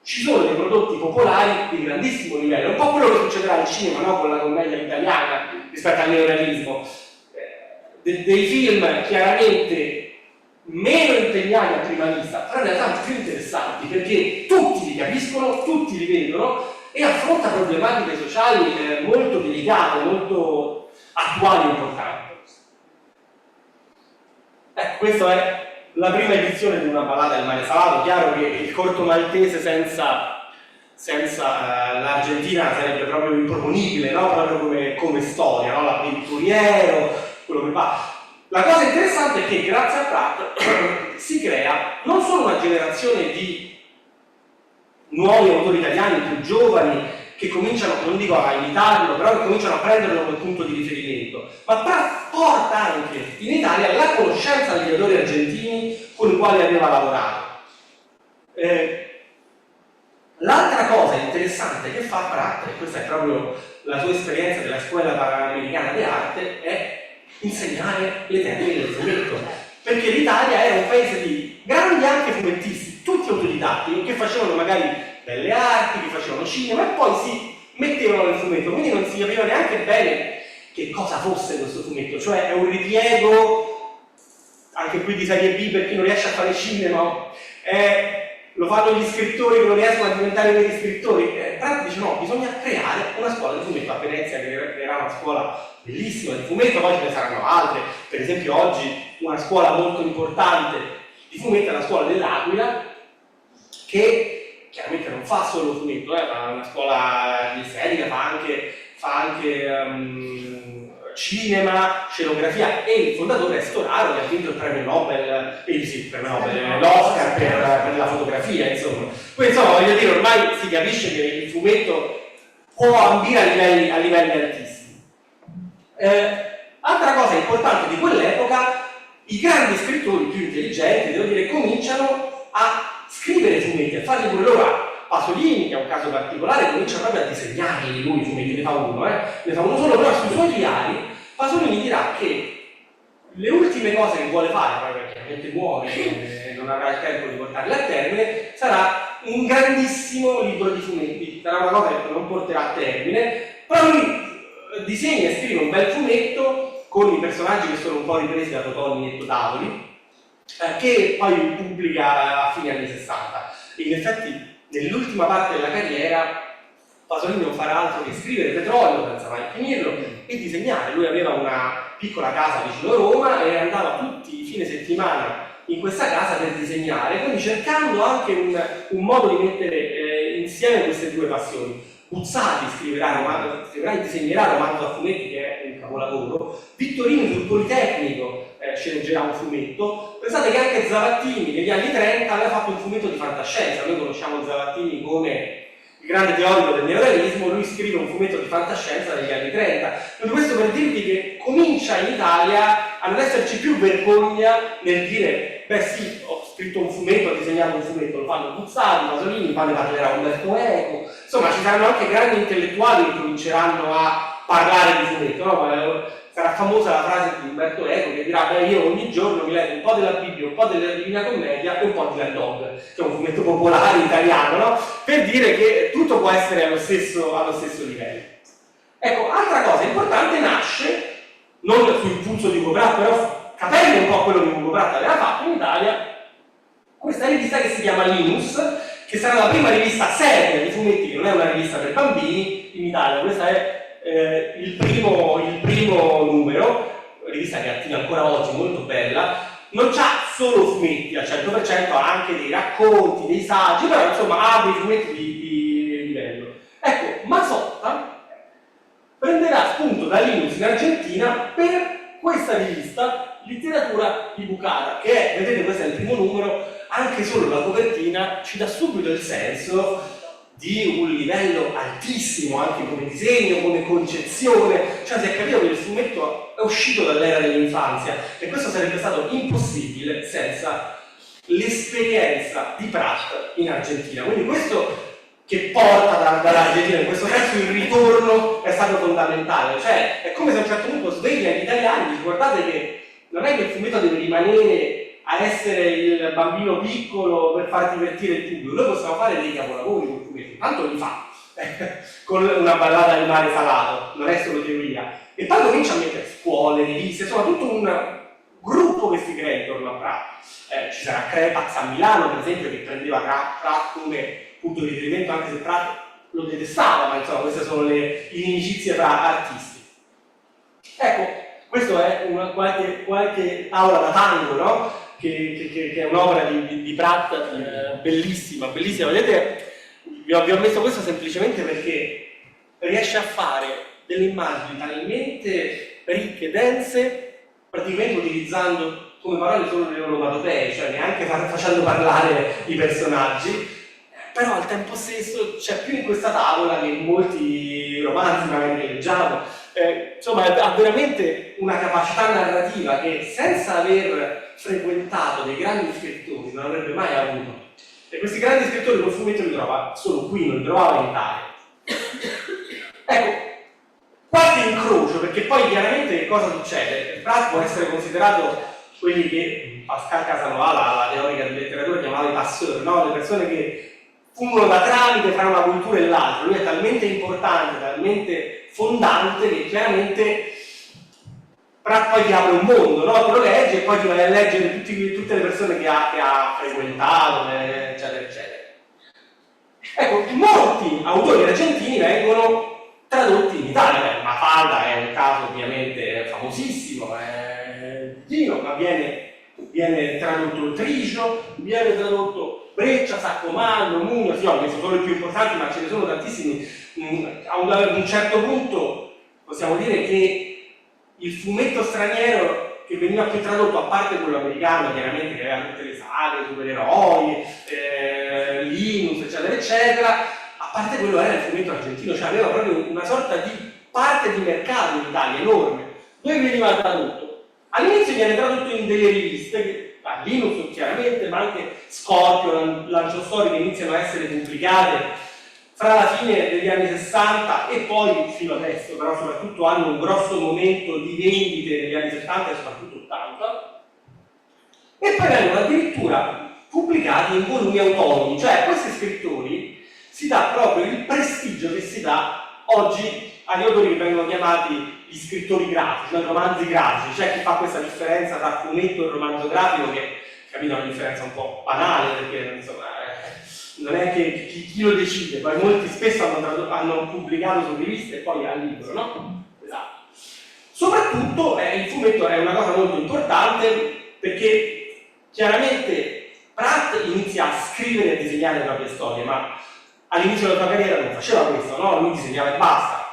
ci sono dei prodotti popolari di grandissimo livello, un po' quello che succederà al cinema, no? Con la commedia italiana rispetto al neorealismo, dei film chiaramente meno impegnati a prima vista, però in realtà più interessanti, perché tutti li capiscono, tutti li vedono, e affronta problematiche sociali molto delicate, molto attuali e importanti. Questa è la prima edizione di Una ballata del mare salato. Chiaro che il Corto Maltese senza l'Argentina sarebbe proprio improponibile, no? Proprio come storia, no? L'avventuriero, quello che fa. La cosa interessante è che grazie a Pratt si crea non solo una generazione di nuovi autori italiani più giovani che cominciano, non dico a imitarlo, però che cominciano a prenderlo come punto di riferimento, ma Pratt porta anche in Italia la conoscenza degli autori argentini con i quali aveva lavorato. L'altra cosa interessante che fa Pratt, e questa è proprio la sua esperienza della scuola panamericana di arte, è insegnare le tecniche del fumetto, perché l'Italia era un paese di grandi anche fumettisti, tutti autodidatti, che facevano magari belle arti, che facevano cinema e poi si mettevano nel fumetto, quindi non si capiva neanche bene che cosa fosse questo fumetto, cioè è un ripiego anche qui di serie B per chi non riesce a fare cinema, lo fanno gli scrittori che non riescono a diventare veri scrittori. Pratt dice no, bisogna creare una scuola di fumetto. A Venezia creerà una scuola bellissima di fumetto, poi ce ne saranno altre. Per esempio oggi una scuola molto importante di fumetto è la scuola dell'Aquila, che chiaramente non fa solo fumetto, fa una scuola di estetica, cinema, scenografia, e il fondatore è Storaro, che ha vinto il premio Nobel, l'Oscar per la fotografia, insomma. Quindi insomma, voglio dire, ormai si capisce che il fumetto può ambire a livelli altissimi. Altra cosa importante di quell'epoca, i grandi scrittori più intelligenti, devo dire, cominciano a scrivere fumetti, a farli pure loro. Pasolini, che è un caso particolare, comincia proprio a disegnare lui i fumetti, ne fa uno solo, però sui suoi diari Pasolini dirà che le ultime cose che vuole fare, poi perché chiaramente muore e non avrà il tempo di portarle a termine, sarà un grandissimo libro di fumetti, sarà una cosa che non porterà a termine, però lui disegna e scrive un bel fumetto con i personaggi che sono un po' ripresi da Totò, Ninetto, Tavoli, che poi pubblica a fine anni 60. E in effetti nell'ultima parte della carriera Pasolini non farà altro che scrivere Petrolio, senza mai finirlo, e disegnare. Lui aveva una piccola casa vicino a Roma e andava tutti i fine settimana in questa casa per disegnare, quindi cercando anche un modo di mettere insieme queste due passioni. Buzzati scriverà e disegnerà romanzo a fumetti, che è un capolavoro. Vittorino sul Politecnico sceneggerà un fumetto. Pensate che anche Zavattini negli anni 30 aveva fatto un fumetto di fantascienza. Noi conosciamo Zavattini come il grande teorico del neorealismo, lui scrive un fumetto di fantascienza negli anni 30. Quindi questo per dirvi che comincia in Italia a non esserci più vergogna nel dire beh sì, ho scritto un fumetto, ho disegnato un fumetto, lo fanno Buzzati, Pasolini, poi ne parlerà Umberto Eco. Insomma, ci saranno anche grandi intellettuali che cominceranno a parlare di fumetto, no? Sarà famosa la frase di Umberto Eco che dirà beh io ogni giorno mi leggo un po' della Bibbia, un po' della Divina Commedia e un po' di Land Dog, che è un fumetto popolare italiano, no? Per dire che tutto può essere allo stesso livello. Ecco, altra cosa importante, nasce, non sul pulso di Hugo Pratt, però capendo un po' quello che Hugo Pratt aveva fatto in Italia, questa rivista che si chiama Linus, che sarà la prima rivista seria di fumetti, che non è una rivista per bambini in Italia. Questa è il primo numero, rivista che attiva ancora oggi, molto bella. Non c'ha solo fumetti al 100%, ha anche dei racconti, dei saggi, però insomma ha dei fumetti di livello. Ecco, Masotta prenderà spunto da Linus in Argentina per questa rivista Letteratura di Bucara, che è, vedete, questo è il primo numero, anche solo la copertina ci dà subito il senso di un livello altissimo, anche come disegno, come concezione, cioè si è capito che il fumetto è uscito dall'era dell'infanzia e questo sarebbe stato impossibile senza l'esperienza di Pratt in Argentina. Quindi questo che porta dall'Argentina, in questo senso il ritorno è stato fondamentale, cioè è come se a un certo punto sveglia gli italiani, ricordate che non è che il fumetto deve rimanere a essere il bambino piccolo per far divertire il pubblico, noi possiamo fare dei capolavori con il fumetto, tanto li fa, con una ballata del mare salato, non è solo teoria, e poi comincia a mettere scuole, riviste, insomma tutto un gruppo che si crea intorno a Pratt. Ci sarà Crepax a Milano, per esempio, che prendeva Pratt come punto di riferimento, anche se Pratt lo detestava, ma insomma queste sono le inimicizie tra artisti. Ecco, questo è qualche aula da tango, no? Che è un'opera di Pratt bellissima, bellissima. Vedete, vi ho messo questo semplicemente perché riesce a fare delle immagini talmente ricche e dense, praticamente utilizzando come parole solo le onomatopee, cioè neanche facendo parlare i personaggi, però al tempo stesso c'è più in questa tavola che in molti romanzi magari che leggiamo. Insomma, ha veramente una capacità narrativa che senza aver frequentato dei grandi scrittori non avrebbe mai avuto. E questi grandi scrittori col fumetto li trova solo qui, non li trovava in Italia. Ecco, qualche incrocio, perché poi chiaramente cosa succede? Pratt può essere considerato quelli che Pascal Casanova, la teorica della letteratura, chiamava i passeur, no? Le persone che fungono da tramite tra una cultura e l'altra. Lui è talmente importante, talmente fondante che chiaramente Pratt poi ti apre un mondo, no? Te lo leggi e poi ti vai a leggere tutte le persone che ha frequentato, eccetera, eccetera. Ecco, molti autori argentini vengono tradotti in Italia. Mafalda è un caso ovviamente famosissimo, ma viene tradotto Trigio, viene tradotto Breccia, Saccomanno, Mugno, sì, ho messo solo i più importanti, ma ce ne sono tantissimi. A un certo punto possiamo dire che il fumetto straniero che veniva più tradotto, a parte quello americano, chiaramente, che aveva tutte le saghe, supereroi, Linus, eccetera, eccetera, a parte quello era il fumetto argentino, cioè aveva proprio una sorta di parte di mercato in Italia enorme, dove veniva tradotto. All'inizio viene tradotto in delle riviste, che, Linus chiaramente, ma anche Scorpio, Lancio Storie, che iniziano a essere pubblicate fra la fine degli anni 60 e poi fino adesso, però soprattutto hanno un grosso momento di vendite negli anni 70 e soprattutto 80, e poi vengono addirittura pubblicati in volumi autonomi, cioè a questi scrittori si dà proprio il prestigio che si dà oggi agli autori che vengono chiamati gli scrittori grafici, cioè romanzi grafici. C'è chi fa questa differenza tra fumetto e romanzo grafico, che capito, è una differenza un po' banale, perché insomma non è che chi lo decide, poi molti spesso hanno pubblicato su riviste e poi al libro, no? Esatto. Soprattutto il fumetto è una cosa molto importante perché chiaramente Pratt inizia a scrivere e a disegnare le proprie storie, ma all'inizio della sua carriera non faceva questo, no? Lui disegnava e basta.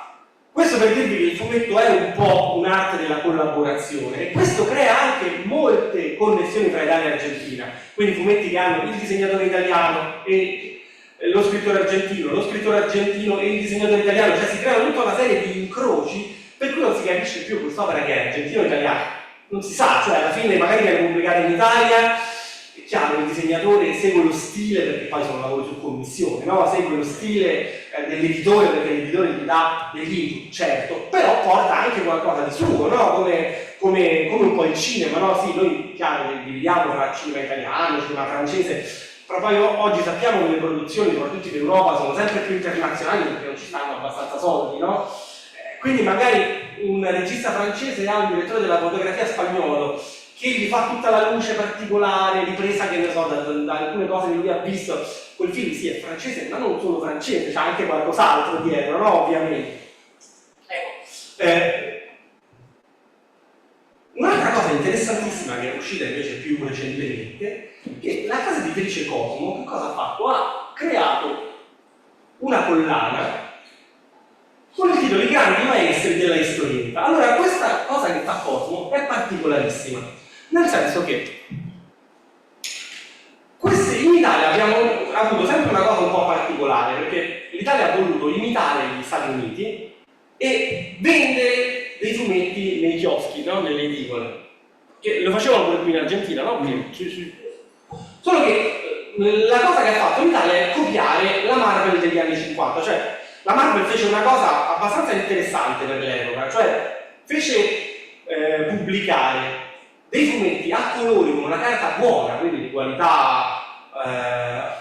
Questo per dirvi che il fumetto è un po' un'arte della collaborazione e questo crea anche molte connessioni tra Italia e Argentina. Quindi fumetti che hanno il disegnatore italiano e lo scrittore argentino e il disegnatore italiano, cioè si creano tutta una serie di incroci per cui non si capisce più quest'opera che è argentino o italiano. Non si sa, cioè alla fine magari viene pubblicata in Italia, è chiaro, il disegnatore segue lo stile, perché poi sono lavori su commissione, no? Segue lo stile dell'editore perché l'editore gli dà degli input, certo, però porta anche qualcosa di suo, no? Come un po' il cinema, no? Sì, noi chiaro che dividiamo tra cinema italiano, cinema francese, però poi oggi sappiamo che le produzioni, soprattutto in Europa, sono sempre più internazionali perché non ci stanno abbastanza soldi, no? Quindi magari un regista francese ha un direttore della fotografia spagnolo che gli fa tutta la luce particolare, ripresa, che ne so, da alcune cose che lui ha visto. Quel film sì è francese, ma non solo francese, c'è anche qualcos'altro dietro, no? Ovviamente. Ecco. Un'altra cosa interessantissima che è uscita invece più recentemente è che la casa editrice Cosmo che cosa ha fatto? Ha creato una collana con il titolo I grandi maestri della historietta. Allora, questa cosa che fa Cosmo è particolarissima, nel senso che in Italia abbiamo avuto sempre una cosa un po' particolare, perché l'Italia ha voluto imitare gli Stati Uniti e vendere dei fumetti nei chioschi, no? Nelle edicole, che lo facevano pure qui in Argentina, no? Solo che la cosa che ha fatto l'Italia è copiare la Marvel degli anni 50, cioè la Marvel fece una cosa abbastanza interessante per l'epoca, cioè fece pubblicare dei fumetti a colori con una carta buona, quindi di qualità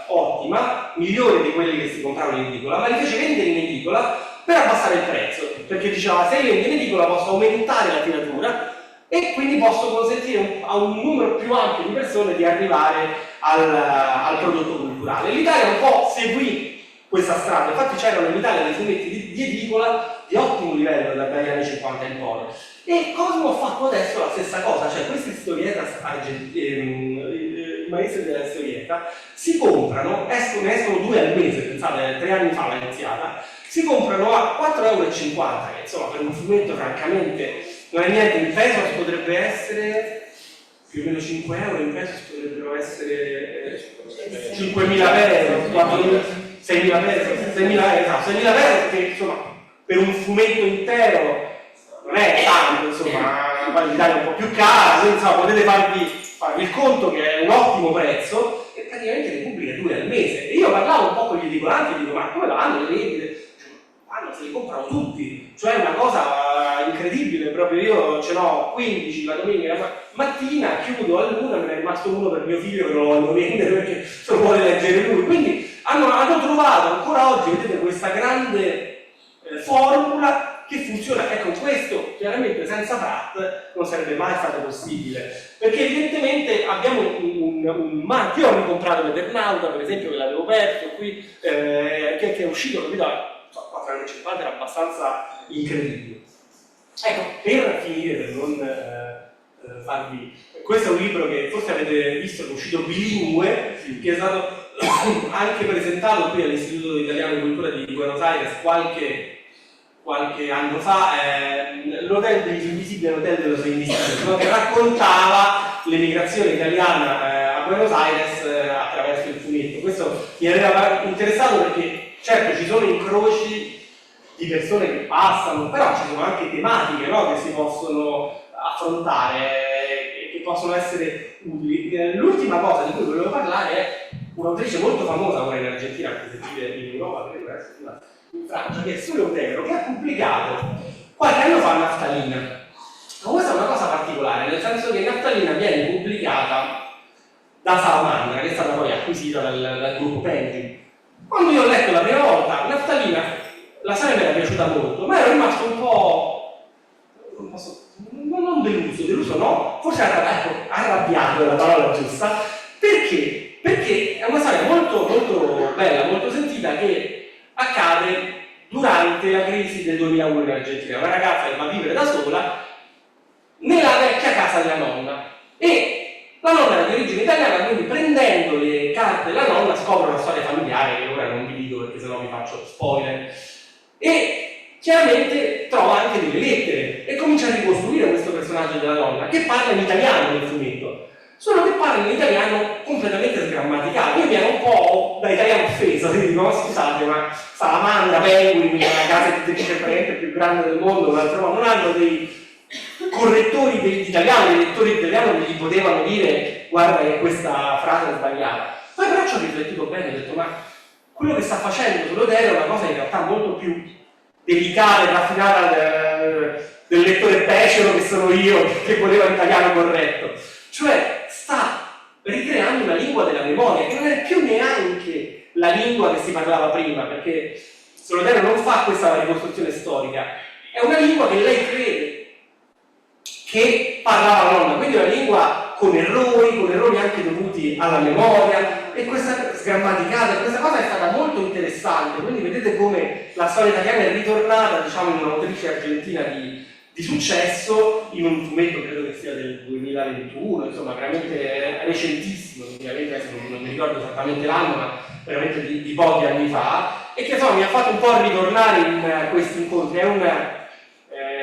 ottima, migliore di quelli che si compravano in edicola, ma li fece vendere in edicola per abbassare il prezzo, perché diceva se vendo in edicola posso aumentare la tiratura e quindi posso consentire a un numero più ampio di persone di arrivare al prodotto culturale. L'Italia un po' seguì questa strada, infatti c'erano in Italia dei fumetti di edicola di ottimo livello dagli anni 50 in poi. E Cosmo ha fatto adesso la stessa cosa, cioè queste storiette i maestri della storietta si comprano, ne escono 2 al mese, pensate, 3 anni fa l'ha iniziata, si comprano a 4,50 €, che insomma per un fumetto francamente non è niente. In pesos potrebbe essere più o meno 5 €, in pesos potrebbero essere 5.000 pesos, 4.000, 6.000 pesos, 6.000 esatto, 6.000 pesos, che insomma per un fumetto intero non è tanto, insomma, l'Italia è un po' più cara, quindi insomma potete farvi il conto che è un ottimo prezzo e praticamente ne pubblica 2 al mese. E io parlavo un po' con gli edicolanti e dico ma come vanno le vendite? Se li comprano tutti, cioè è una cosa incredibile, proprio io ce n'ho 15 la domenica mattina, chiudo all'1, me ne è rimasto uno per mio figlio che non lo voglio vendere perché se lo vuole leggere lui, quindi hanno trovato ancora oggi, vedete, questa grande formula che funziona. Ecco, questo chiaramente senza Pratt non sarebbe mai stato possibile, perché evidentemente abbiamo un marchio. Io ho ricomprato l'Eternauta, per esempio, che l'avevo perso qui, che è uscito, capito? 4,50 € era abbastanza incredibile. Ecco, per finire, per non farvi... Questo è un libro che forse avete visto, che è uscito bilingue, che è stato anche presentato qui all'Istituto Italiano di Cultura di Buenos Aires qualche anno fa. l'hotel degli invisibili e l'hotel dello invisibile, che raccontava l'emigrazione italiana a Buenos Aires attraverso il fumetto. Questo mi aveva interessato perché certo ci sono incroci di persone che passano, però ci sono anche tematiche, no, che si possono affrontare e che possono essere utili. L'ultima cosa di cui volevo parlare è un'autrice molto famosa ora in Argentina, anche se vive in Europa, credo essere in Francia, che è Sole Otero, che ha pubblicato qualche anno fa Naftalina. Ma questa è una cosa particolare, nel senso che Naftalina viene pubblicata da Salamandra, che è stata poi acquisita dal gruppo Penguin. Quando io ho letto la prima volta Naftalina, la serie mi era piaciuta molto, ma ero rimasto un po'... non deluso no, forse arrabbiato è la parola giusta, perché? Perché è una storia molto, molto bella, molto sentita, che accade durante la crisi del 2001 in Argentina. Una ragazza che va a vivere da sola nella vecchia casa della nonna, e la nonna era di origine italiana, quindi prendendo le carte della nonna scopre una storia familiare che ora non vi dico perché sennò vi faccio spoiler, e chiaramente trova anche delle lettere e comincia a ricostruire questo personaggio della nonna che parla in italiano nel fumetto, solo che parla in italiano completamente sgrammaticato. Io mi ero un po' da italiano offeso, quindi dico, scusate, ma Salamandra, Penguin, la casa editrice più grande del mondo, non hanno dei correttori di italiano, dei lettori di italiano che gli potevano dire guarda che questa frase è sbagliata. Poi però ci ho riflettuto bene e ho detto, ma quello che sta facendo Solotero è una cosa in realtà molto più delicata e raffinata del lettore becero che sono io, che voleva l'italiano corretto. Cioè sta ricreando una lingua della memoria che non è più neanche la lingua che si parlava prima, perché Solotero non fa questa ricostruzione storica, è una lingua che lei crede che parlava la nonna, quindi è una lingua con errori anche dovuti alla memoria, e questa sgrammaticata, questa cosa è stata molto interessante. Quindi vedete come la storia italiana è ritornata, diciamo, in un'autrice argentina di successo, in un fumetto credo che sia del 2021, insomma veramente recentissimo, ovviamente adesso non mi ricordo esattamente l'anno, ma veramente di pochi anni fa, e che insomma mi ha fatto un po' ritornare in questi incontri. È un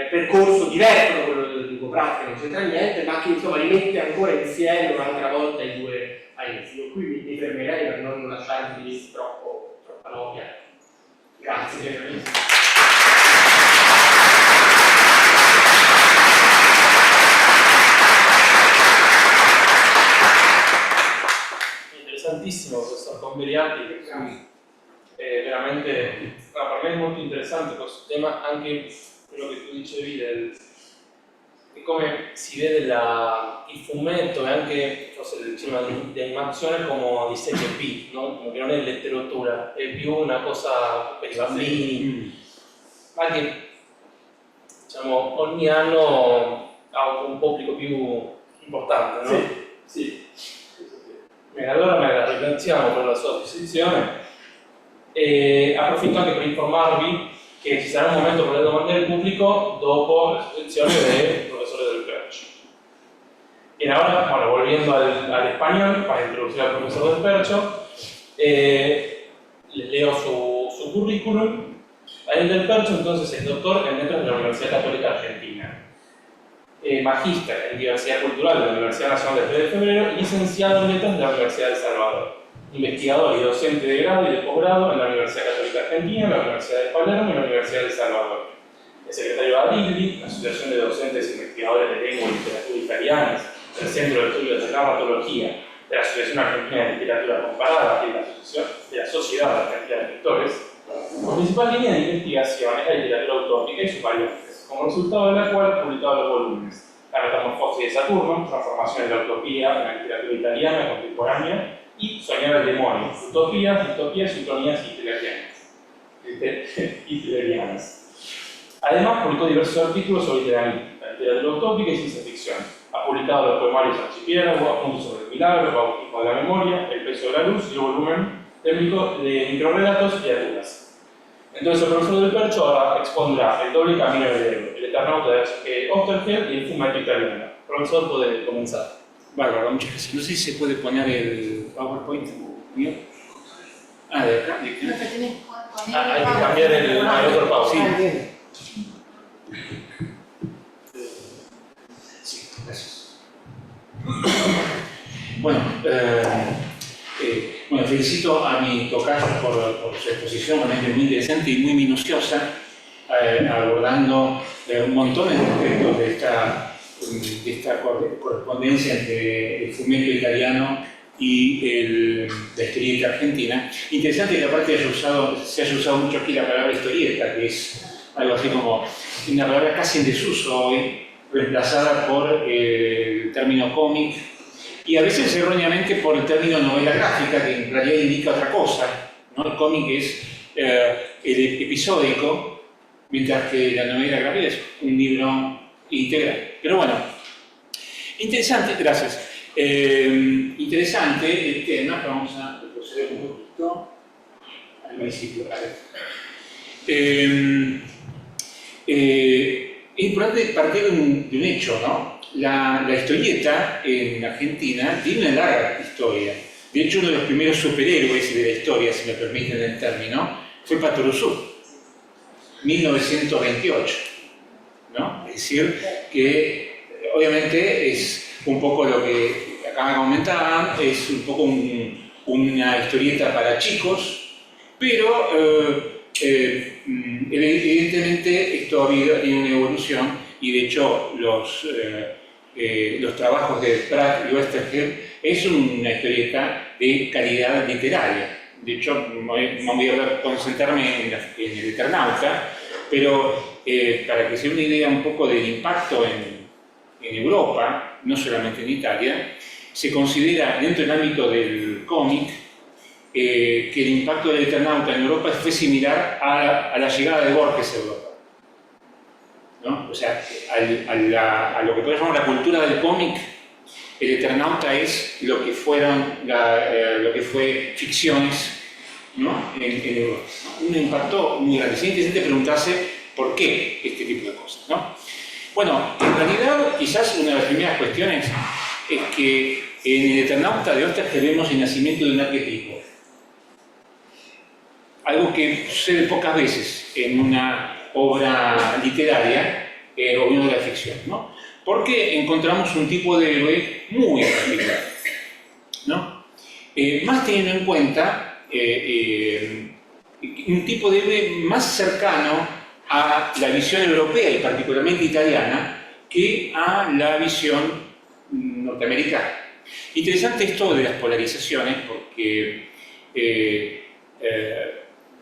percorso diverso da quello del Lugo Pratica, non c'entra niente, ma che insomma rimette ancora insieme un'altra volta i due paesi. Io qui mi fermerei per non lasciarvi troppa noia. Grazie. Interessantissimo questo Converiati, è veramente per me è molto interessante questo tema, anche quello che tu dicevi di come si vede il fumetto e anche forse il cinema di animazione come di serie B, no? Come che non è letteratura, è più una cosa per i bambini, ma che diciamo ogni anno ha un pubblico più importante, no? Sì. Bene, allora la ringraziamo per la sua posizione e approfitto anche per informarvi che ci sarà un momento per le domande del pubblico dopo l'esposizione del profesor del Percho. Y ahora, bueno, volviendo al español, para introducir al profesor del Percho, les leo su currículum. Daniel del Percho entonces es doctor en letras de la Universidad Católica Argentina, magíster en diversidad cultural de la Universidad Nacional de 3 de Febrero y licenciado en letras de la Universidad de El Salvador. Investigador y docente de grado y de posgrado en la Universidad Católica Argentina, en la Universidad de Palermo y en la Universidad de El Salvador. Es secretario de ADIGLI, la Asociación de Docentes e Investigadores de Lengua y Literatura Italianas, del Centro de Estudios de Dramatología, de la Asociación Argentina de Literatura Comparada y de la Sociedad Argentina de Lectores. Su principal línea de investigación es la literatura utópica y sus variantes, como resultado de la cual ha publicado los volúmenes La Metamorfosis de Saturno, Transformaciones de la Utopía en la literatura italiana contemporánea, y Soñar al demonio, utopías, distopías, ucronías hitlerianas. Además, publicó diversos artículos sobre literatura utópica y ciencia ficción. Ha publicado los poemarios Archipiélago, Apuntes sobre el milagro, Bautismo de la memoria, El peso de la luz y el volumen de microrelatos y criaturas. Entonces, el profesor del Percho ahora expondrá El doble camino del héroe, El eternauta de Osterheld y El fumetto italiano. Profesor, puede comenzar. Bárbaro, muchas gracias. No sé si se puede poner el PowerPoint mío. Ah, de acá. Hay que cambiar el otro PowerPoint. Sí. felicito a mi tocayo por su exposición, realmente muy interesante y muy minuciosa, abordando un montón de aspectos de esta correspondencia entre el fomento italiano y la historieta argentina. Interesante que aparte se haya usado mucho aquí la palabra historieta, que es algo así como una palabra casi en desuso hoy, reemplazada por el término cómic y a veces erróneamente por el término novela gráfica, que en realidad indica otra cosa, ¿no? El cómic es el episódico, mientras que la novela gráfica es un libro integral. Pero bueno, interesante, gracias. Interesante el tema, vamos a proceder un poquito al principio. Es importante partir de un hecho, ¿no? La historieta en Argentina tiene una larga historia. De hecho, uno de los primeros superhéroes de la historia, si me permiten el término, fue Patoruzú, 1928, ¿no? Es decir, que obviamente es un poco lo que acá comentaban, es un poco una historieta para chicos, pero evidentemente esto ha habido una evolución y de hecho los trabajos de Pratt y Oesterheld es una historieta de calidad literaria. De hecho, no voy a concentrarme en el Eternauta, pero para que se dé una idea un poco del impacto en Europa, no solamente en Italia, se considera dentro del ámbito del cómic que el impacto del Eternauta en Europa fue similar a la llegada de Borges a Europa, ¿no? O sea, a lo que podemos llamar la cultura del cómic, el Eternauta es lo que fue ficciones, ¿no? en Europa, ¿no? Un impacto muy grande. Es interesante preguntarse por qué este tipo de cosas, ¿no? Bueno, en realidad quizás una de las primeras cuestiones es que en el Eternauta de Oesterheld vemos el nacimiento de un arquetipo. Algo que sucede pocas veces en una obra literaria o en una obra de ficción, ¿no? Porque encontramos un tipo de héroe muy particular, ¿no? Más teniendo en cuenta un tipo de héroe más cercano a la visión europea y particularmente italiana que a la visión norteamericana. Interesante esto de las polarizaciones porque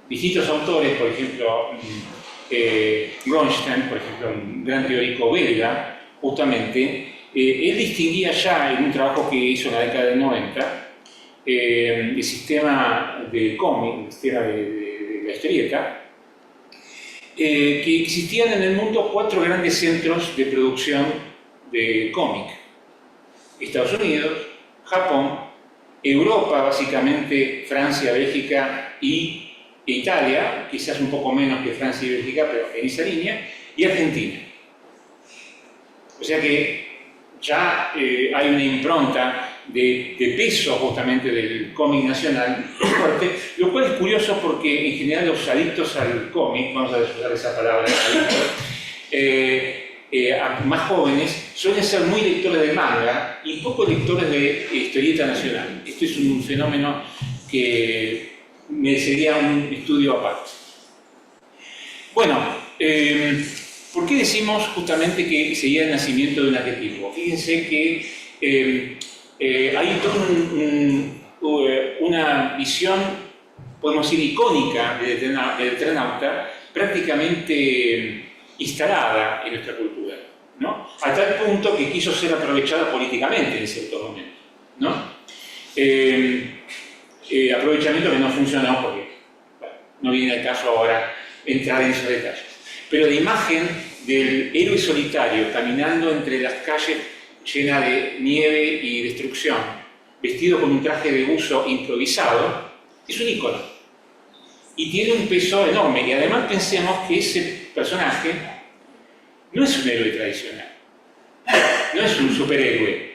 distintos autores, por ejemplo, Bronstein, por ejemplo, un gran teórico belga, justamente, él distinguía ya en un trabajo que hizo en la década del 90 el sistema del cómic, el sistema de la historieta, que existían en el mundo 4 grandes centros de producción de cómic: Estados Unidos, Japón, Europa, básicamente Francia, Bélgica y Italia, quizás un poco menos que Francia y Bélgica, pero en esa línea, y Argentina. O sea que ya hay una impronta de peso justamente del cómic nacional fuerte, lo cual es curioso porque en general los adictos al cómic, vamos a usar esa palabra, más jóvenes, suelen ser muy lectores de manga y poco lectores de historieta nacional. Esto es un fenómeno que merecería un estudio aparte. Bueno, ¿por qué decimos justamente que sería el nacimiento de un arquetipo? Fíjense que hay toda una visión, podemos decir, icónica del Eternauta, prácticamente instalada en nuestra cultura, ¿no? A tal punto que quiso ser aprovechada políticamente en ciertos momentos, ¿no? Aprovechamiento que no funcionó porque, bueno, no viene al caso ahora entrar en esos detalles. Pero la imagen del héroe solitario caminando entre las calles llenas de nieve y destrucción, vestido con un traje de buzo improvisado, es un ícono. Y tiene un peso enorme. Y además pensemos que ese personaje no es un héroe tradicional, no es un superhéroe.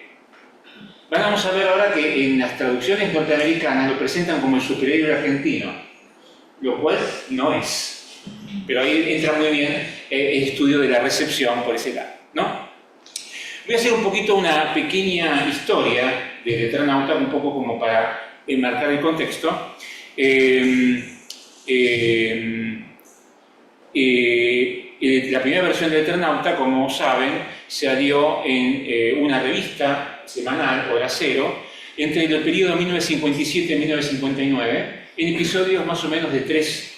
Vamos a ver ahora que en las traducciones norteamericanas lo presentan como el superhéroe argentino, lo cual no es. Pero ahí entra muy bien el estudio de la recepción por ese lado, ¿no? Voy a hacer un poquito una pequeña historia del Eternauta, un poco como para enmarcar el contexto. La primera versión del Eternauta, como saben, salió en una revista semanal, Hora Cero, entre el periodo 1957 y 1959, en episodios más o menos de 3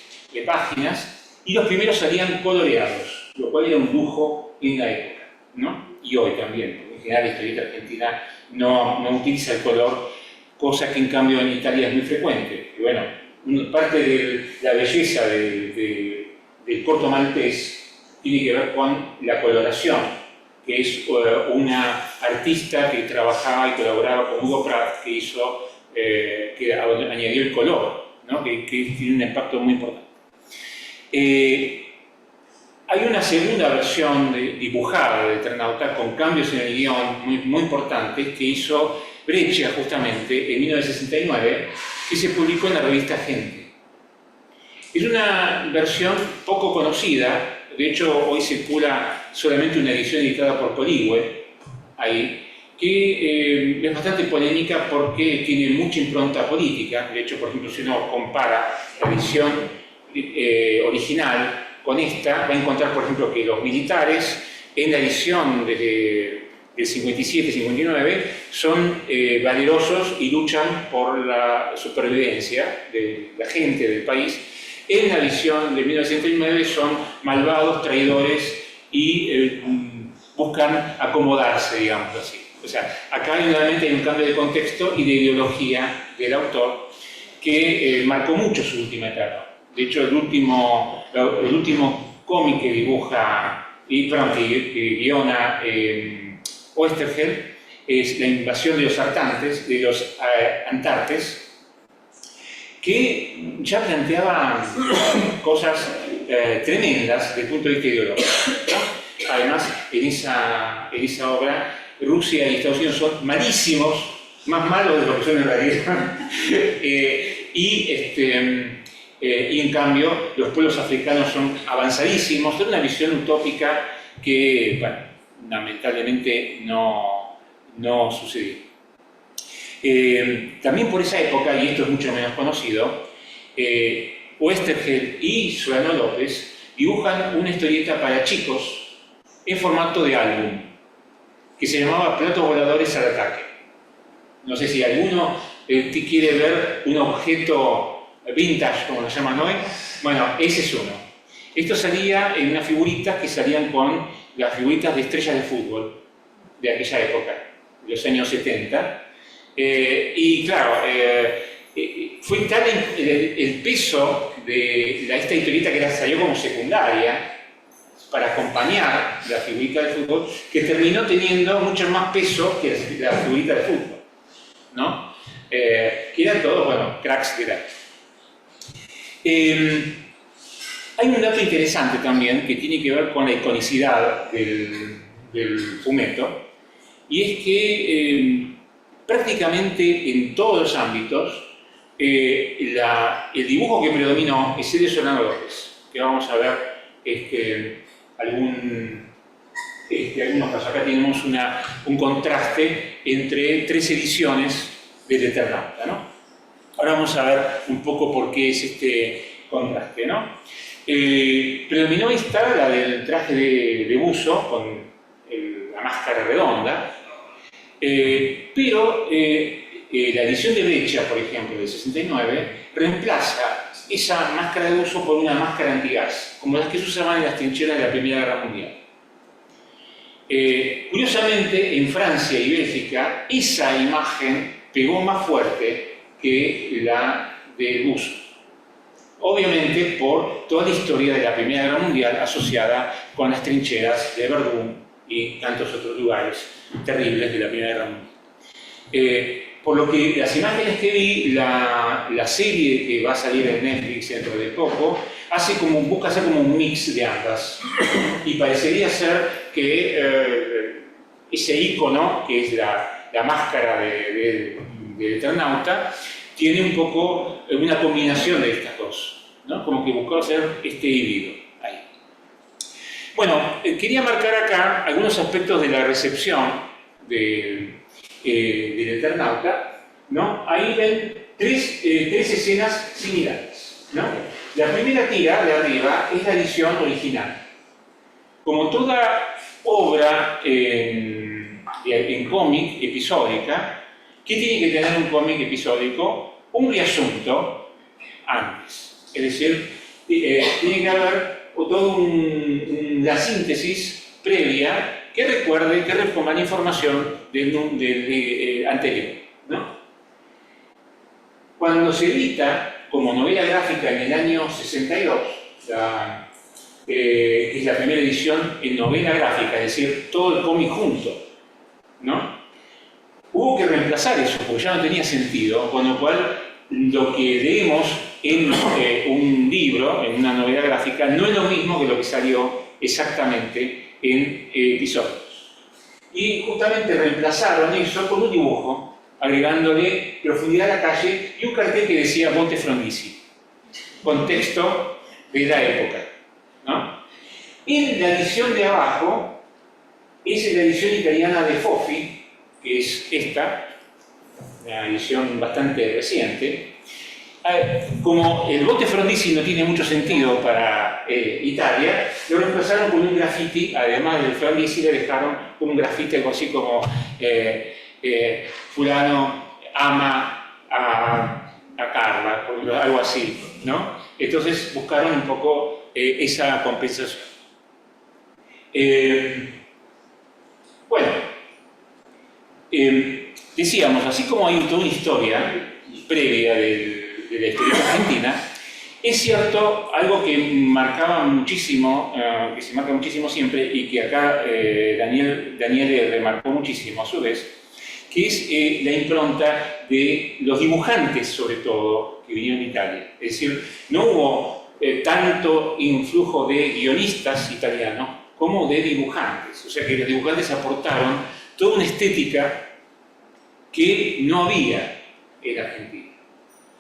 páginas, y los primeros salían coloreados, lo cual era un lujo en la época, ¿no? Y hoy también, porque en general la historieta argentina no utiliza el color, cosa que en cambio en Italia es muy frecuente. Y bueno, parte de la belleza del corto maltés tiene que ver con la coloración, que es una artista que trabajaba y colaboraba con Hugo Pratt, que hizo, que añadió el color, ¿no? que tiene un impacto muy importante. Hay una segunda versión dibujada de Eternauta con cambios en el guión muy importantes que hizo Breccia justamente en 1969, que se publicó en la revista Gente. Es una versión poco conocida, de hecho hoy circula solamente una edición editada por Poligüe, ahí, que es bastante polémica porque tiene mucha impronta política. De hecho, por ejemplo, si uno compara la edición original con esta, va a encontrar, por ejemplo, que los militares en la edición del 57-59 son valerosos y luchan por la supervivencia de la gente del país. En la edición de 1969 son malvados, traidores y buscan acomodarse, digamos así. O sea, acá nuevamente hay un cambio de contexto y de ideología del autor que marcó mucho su última etapa. De hecho, el último cómic que dibuja, que guiona Oesterheld es La invasión de los Antartes, que ya planteaba cosas tremendas desde el punto de vista ideológico, ¿no? Además, en esa obra, Rusia y Estados Unidos son malísimos, más malos de lo que son en realidad, y en cambio los pueblos africanos son avanzadísimos. Es una visión utópica que, bueno, lamentablemente no sucedió. También por esa época, y esto es mucho menos conocido, Oesterheld y Solano López dibujan una historieta para chicos en formato de álbum que se llamaba Platos Voladores al Ataque. No sé si alguno quiere ver un objeto vintage, como lo llaman hoy. Bueno, ese es uno. Esto salía en unas figuritas que salían con las figuritas de estrellas de fútbol de aquella época, de los años 70. Y claro, fue tal el peso de esta historieta que salió como secundaria para acompañar la figurita de fútbol, que terminó teniendo mucho más peso que la figurita de fútbol, ¿no? Que eran todos, bueno, cracks de la... Hay un dato interesante también que tiene que ver con la iconicidad del fumetto, y es que prácticamente en todos los ámbitos el dibujo que predominó es el de Solano López, que vamos a ver algunos casos. Acá tenemos un contraste entre 3 ediciones del Eternauta, ¿no? Ahora vamos a ver un poco por qué es este contraste, ¿no? Predominó esta, la del traje de buzo con la máscara redonda, pero la edición de Breccia, por ejemplo, del 69, reemplaza esa máscara de buzo por una máscara antigás, como las que se usaban en las trincheras de la Primera Guerra Mundial. Curiosamente, en Francia y Bélgica, esa imagen pegó más fuerte que la de buzo. Obviamente por toda la historia de la Primera Guerra Mundial asociada con las trincheras de Verdún y tantos otros lugares terribles de la Primera Guerra Mundial. Por lo que las imágenes que vi, la serie que va a salir en Netflix dentro de poco, busca hacer como un mix de ambas. Y parecería ser que ese icono, que es la máscara de Eternauta, tiene un poco una combinación de estas dos, ¿no? Como que buscó hacer este híbrido ahí. Bueno, quería marcar acá algunos aspectos de la recepción del Eternauta, ¿no? Ahí ven tres escenas similares, ¿no? La primera tira de arriba es la edición original. Como toda obra en cómic episódica, ¿qué tiene que tener un cómic episódico? Un riasunto antes. Es decir, tiene que haber toda la síntesis previa que recuerde, que reponga la información del anterior, ¿no? Cuando se edita como novela gráfica en el año 62, que es la primera edición en novela gráfica, es decir, todo el cómic junto, ¿no? Hubo que reemplazar eso porque ya no tenía sentido, con lo cual lo que leemos en un libro, en una novela gráfica, no es lo mismo que lo que salió exactamente en episodios. Y justamente reemplazaron eso con un dibujo, agregándole profundidad a la calle y un cartel que decía Monte Frondizi, contexto de la época, ¿no? En la edición de abajo es la edición italiana de Foffi, que es esta, una edición bastante reciente. Como el Monte Frondizi no tiene mucho sentido para Italia, lo reemplazaron con un graffiti, además del Frondizi le dejaron un graffiti algo así como fulano ama a Carla, algo así, ¿no? Entonces buscaron un poco esa compensación. Bueno, decíamos, así como hay toda una historia previa de la historia argentina, es cierto algo que marcaba muchísimo, que se marca muchísimo siempre y que acá Daniel remarcó muchísimo a su vez, que es la impronta de los dibujantes, sobre todo, que vinieron de Italia. Es decir, no hubo tanto influjo de guionistas italianos como de dibujantes. O sea que los dibujantes aportaron toda una estética que no había en Argentina,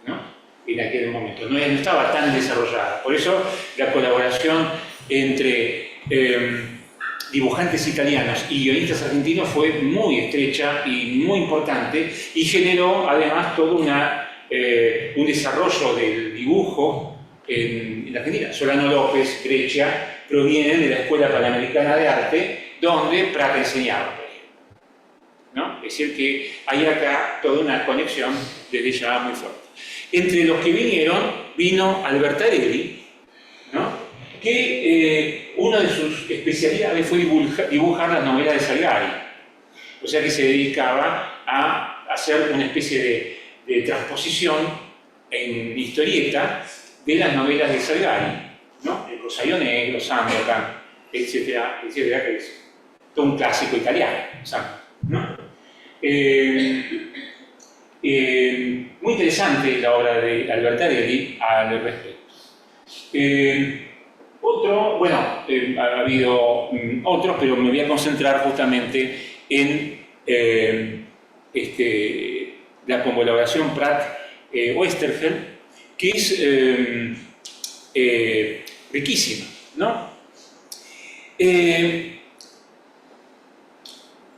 ¿no? En aquel momento. No estaba tan desarrollada. Por eso la colaboración entre dibujantes italianos y guionistas argentinos fue muy estrecha y muy importante y generó además todo un desarrollo del dibujo en la Argentina. Solano López, Breccia, provienen de la Escuela Panamericana de Arte, donde Prat enseñaba, por ejemplo, ¿no? Es decir, que hay acá toda una conexión desde ya muy fuerte. Entre los que vino Albertarelli, ¿no? Que una de sus especialidades fue dibujar las novelas de Salgari. O sea que se dedicaba a hacer una especie de transposición en historieta de las novelas de Salgari, ¿no? El Rosario Negro, Sandokan, etcétera, etcétera, que es todo un clásico italiano, ¿no? Muy interesante la obra de Albertarelli al respecto. Ha habido otros, pero me voy a concentrar justamente en la colaboración Pratt-Oesterheld, que es riquísima, ¿no?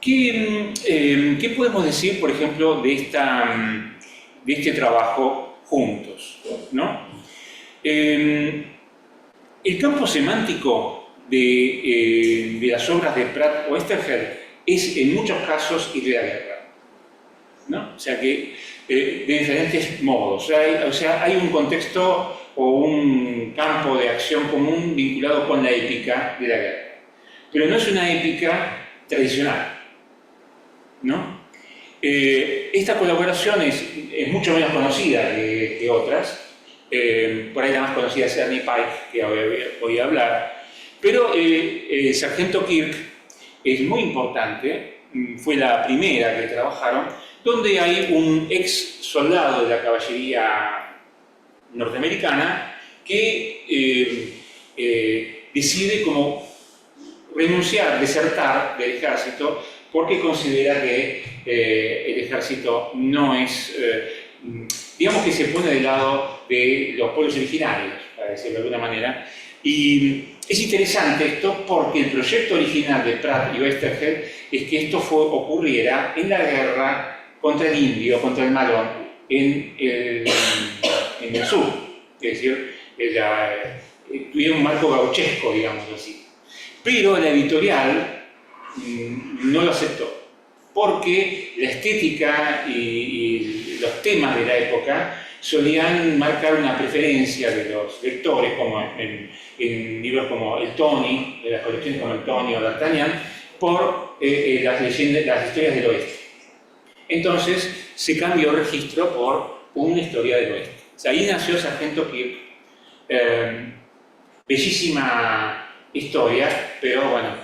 ¿Qué podemos decir, por ejemplo, de este trabajo juntos, ¿no? El campo semántico de las obras de Pratt-Oesterheld es en muchos casos el de la guerra, ¿no? O sea que de diferentes modos. O sea, hay un contexto o un campo de acción común vinculado con la épica de la guerra. Pero no es una épica tradicional, ¿no? Esta colaboración es mucho menos conocida que otras. Por ahí la más conocida es Ernie Pike, que voy a hablar. Pero Sargento Kirk es muy importante, fue la primera que trabajaron, donde hay un ex soldado de la caballería norteamericana que decide como renunciar, desertar del ejército, porque considera que el ejército no es, digamos que se pone del lado de los pueblos originarios, para decirlo de alguna manera. Y es interesante esto porque el proyecto original de Pratt y Oesterheld es que esto ocurriera en la guerra contra el indio, contra el Malón, en el sur, es decir, tuvieron un marco gauchesco, digamos así. Pero la editorial no lo aceptó, porque la estética y los temas de la época solían marcar una preferencia de los lectores, como en libros como El Tony, de las colecciones como El Tony o D'Artagnan, por las historias del oeste. Entonces se cambió el registro por una historia del oeste. O sea, ahí nació Sargento Kirk, bellísima historia, pero bueno,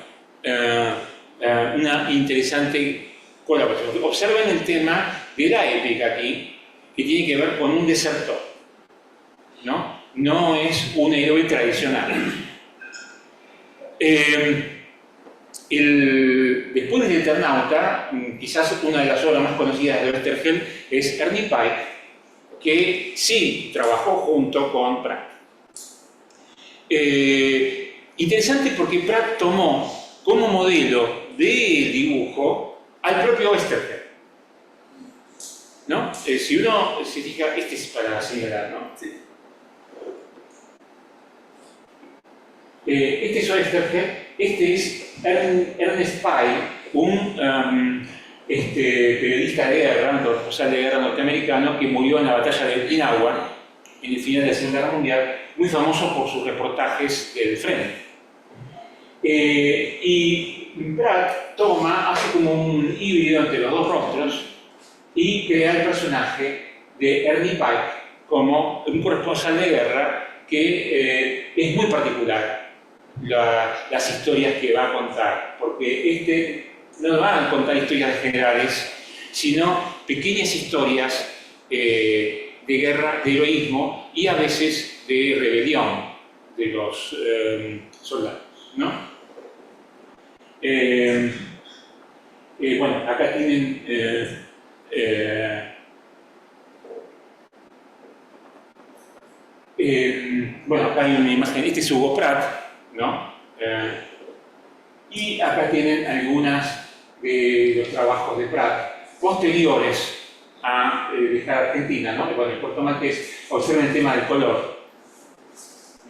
una interesante colaboración. Observen el tema de la épica aquí, que tiene que ver con un desertor, ¿no? No es un héroe tradicional. Después del Eternauta, quizás una de las obras más conocidas de Oesterheld es Ernie Pike, que sí trabajó junto con Pratt. Interesante porque Pratt tomó como modelo de dibujo al propio Oesterheld, ¿no? Si uno se fija, este es para señalar, ¿no? Sí. Este es Oesterheld, este es Ernest Pyle, un periodista de guerra, un corresponsal de guerra norteamericano que murió en la batalla de Okinawa en el final de la Segunda Guerra Mundial, muy famoso por sus reportajes del frente. Y Pratt hace como un híbrido entre los dos rostros y crea el personaje de Ernie Pike como un corresponsal de guerra que es muy particular las historias que va a contar, porque no van a contar historias generales, sino pequeñas historias de guerra, de heroísmo y a veces de rebelión de los soldados, ¿no? Bueno, acá tienen bueno, acá hay una imagen, este es Hugo Pratt, ¿no? Y acá tienen algunas de los trabajos de Pratt posteriores a dejar Argentina, ¿no? Bueno, el Puerto Maltés, observen el tema del color,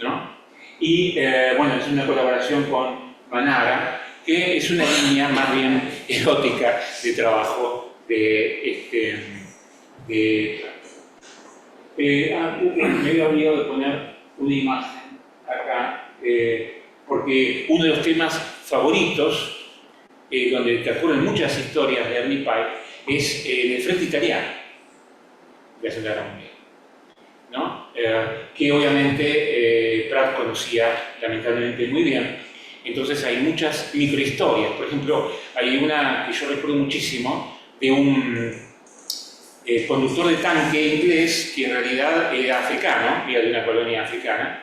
¿no? Y bueno, es una colaboración con Manara, que es una línea más bien erótica de trabajo de me había olvidado de poner una imagen acá, porque uno de los temas favoritos, donde transcurren muchas historias de Ernie Pike, es el frente italiano de la Segunda Guerra Mundial, ¿no? Que obviamente Pratt conocía lamentablemente muy bien. Entonces hay muchas microhistorias. Por ejemplo, hay una que yo recuerdo muchísimo de un conductor de tanque inglés que en realidad era africano, era de una colonia africana,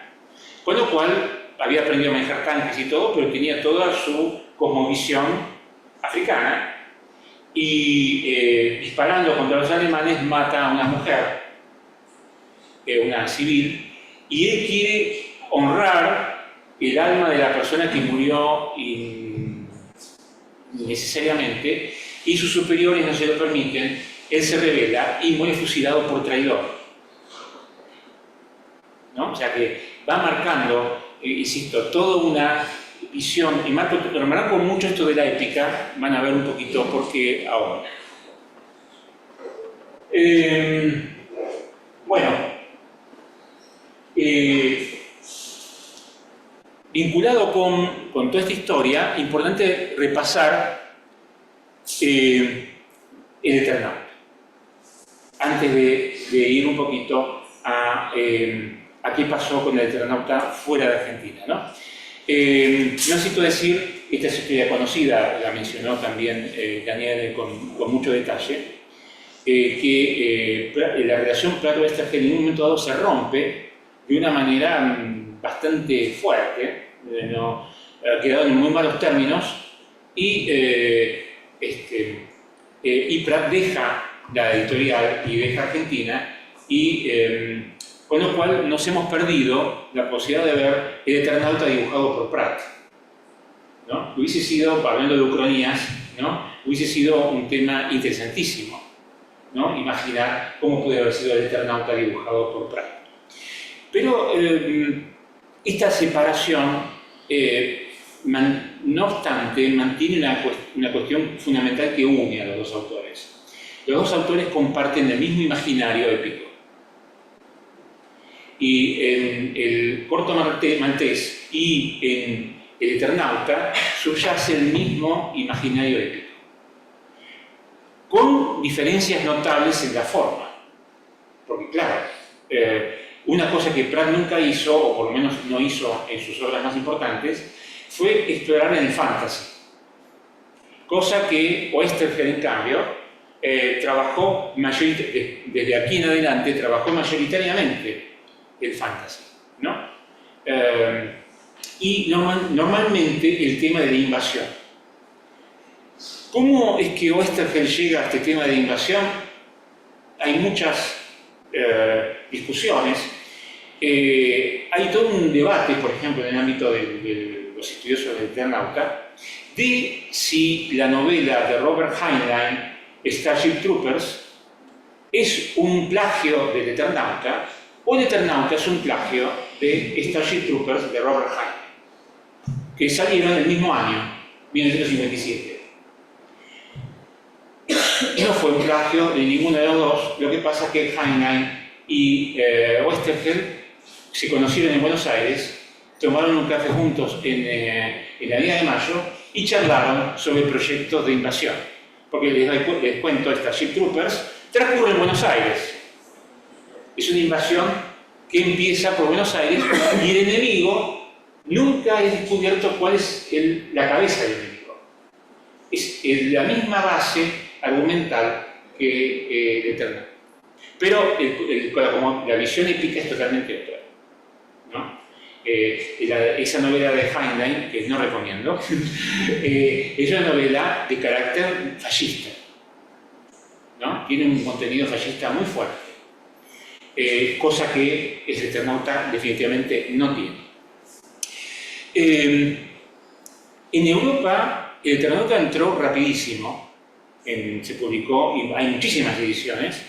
con lo cual había aprendido a manejar tanques y todo, pero tenía toda su cosmovisión africana y disparando contra los alemanes mata a una mujer, una civil, y él quiere honrar el alma de la persona que murió innecesariamente, y sus superiores no se lo permiten. Él se rebela y muere fusilado por traidor, ¿no? O sea que va marcando, insisto, toda una visión, y marco mucho esto de la épica, van a ver un poquito por qué ahora. Bueno, vinculado con toda esta historia, importante repasar el Eternauta, antes de ir un poquito a qué pasó con el Eternauta fuera de Argentina, ¿no? No necesito decir, esta es historia conocida, la mencionó también Daniel con mucho detalle, que la relación Pratt-Oesterheld en un momento dado se rompe de una manera bastante fuerte, quedaron en muy malos términos, y Pratt deja la editorial y deja Argentina, y con lo cual nos hemos perdido la posibilidad de ver el Eternauta dibujado por Pratt, ¿no? Hubiese sido, hablando de ucronías, ¿no? Hubiese sido un tema interesantísimo, ¿no? Imaginar cómo puede haber sido el Eternauta dibujado por Pratt. Pero esta separación, no obstante, mantiene una cuestión fundamental que une a los dos autores. Los dos autores comparten el mismo imaginario épico. Y en el corto maltés y en el Eternauta subyace el mismo imaginario épico, con diferencias notables en la forma. Porque claro, una cosa que Pratt nunca hizo, o por lo menos no hizo en sus obras más importantes, fue explorar en el fantasy. Cosa que Oesterheld, en cambio, trabajó desde aquí en adelante, trabajó mayoritariamente el fantasy, ¿no? Y normalmente el tema de la invasión. ¿Cómo es que Oesterheld llega a este tema de invasión? Hay muchas discusiones. Hay todo un debate, por ejemplo, en el ámbito de los estudiosos del Eternauta, de si la novela de Robert Heinlein, Starship Troopers, es un plagio del Eternauta, o el Eternauta es un plagio de Starship Troopers de Robert Heinlein, que salieron el mismo año, 1957. No fue un plagio de ninguno de los dos. Lo que pasa es que Heinlein y Oesterheld se conocieron en Buenos Aires, tomaron un café juntos en la Avenida de Mayo y charlaron sobre proyectos de invasión. Porque les cuento, Starship Troopers transcurre en Buenos Aires. Es una invasión que empieza por Buenos Aires y el enemigo nunca es descubierto cuál es la cabeza del enemigo. Es la misma base argumental que el Eternauta. Pero como la visión épica es totalmente otra, ¿no? Esa novela de Heinlein, que no recomiendo, es una novela de carácter fascista, ¿no? Tiene un contenido fascista muy fuerte, cosa que el Eternauta definitivamente no tiene. En Europa, el Eternauta entró rapidísimo, se publicó, y hay muchísimas ediciones.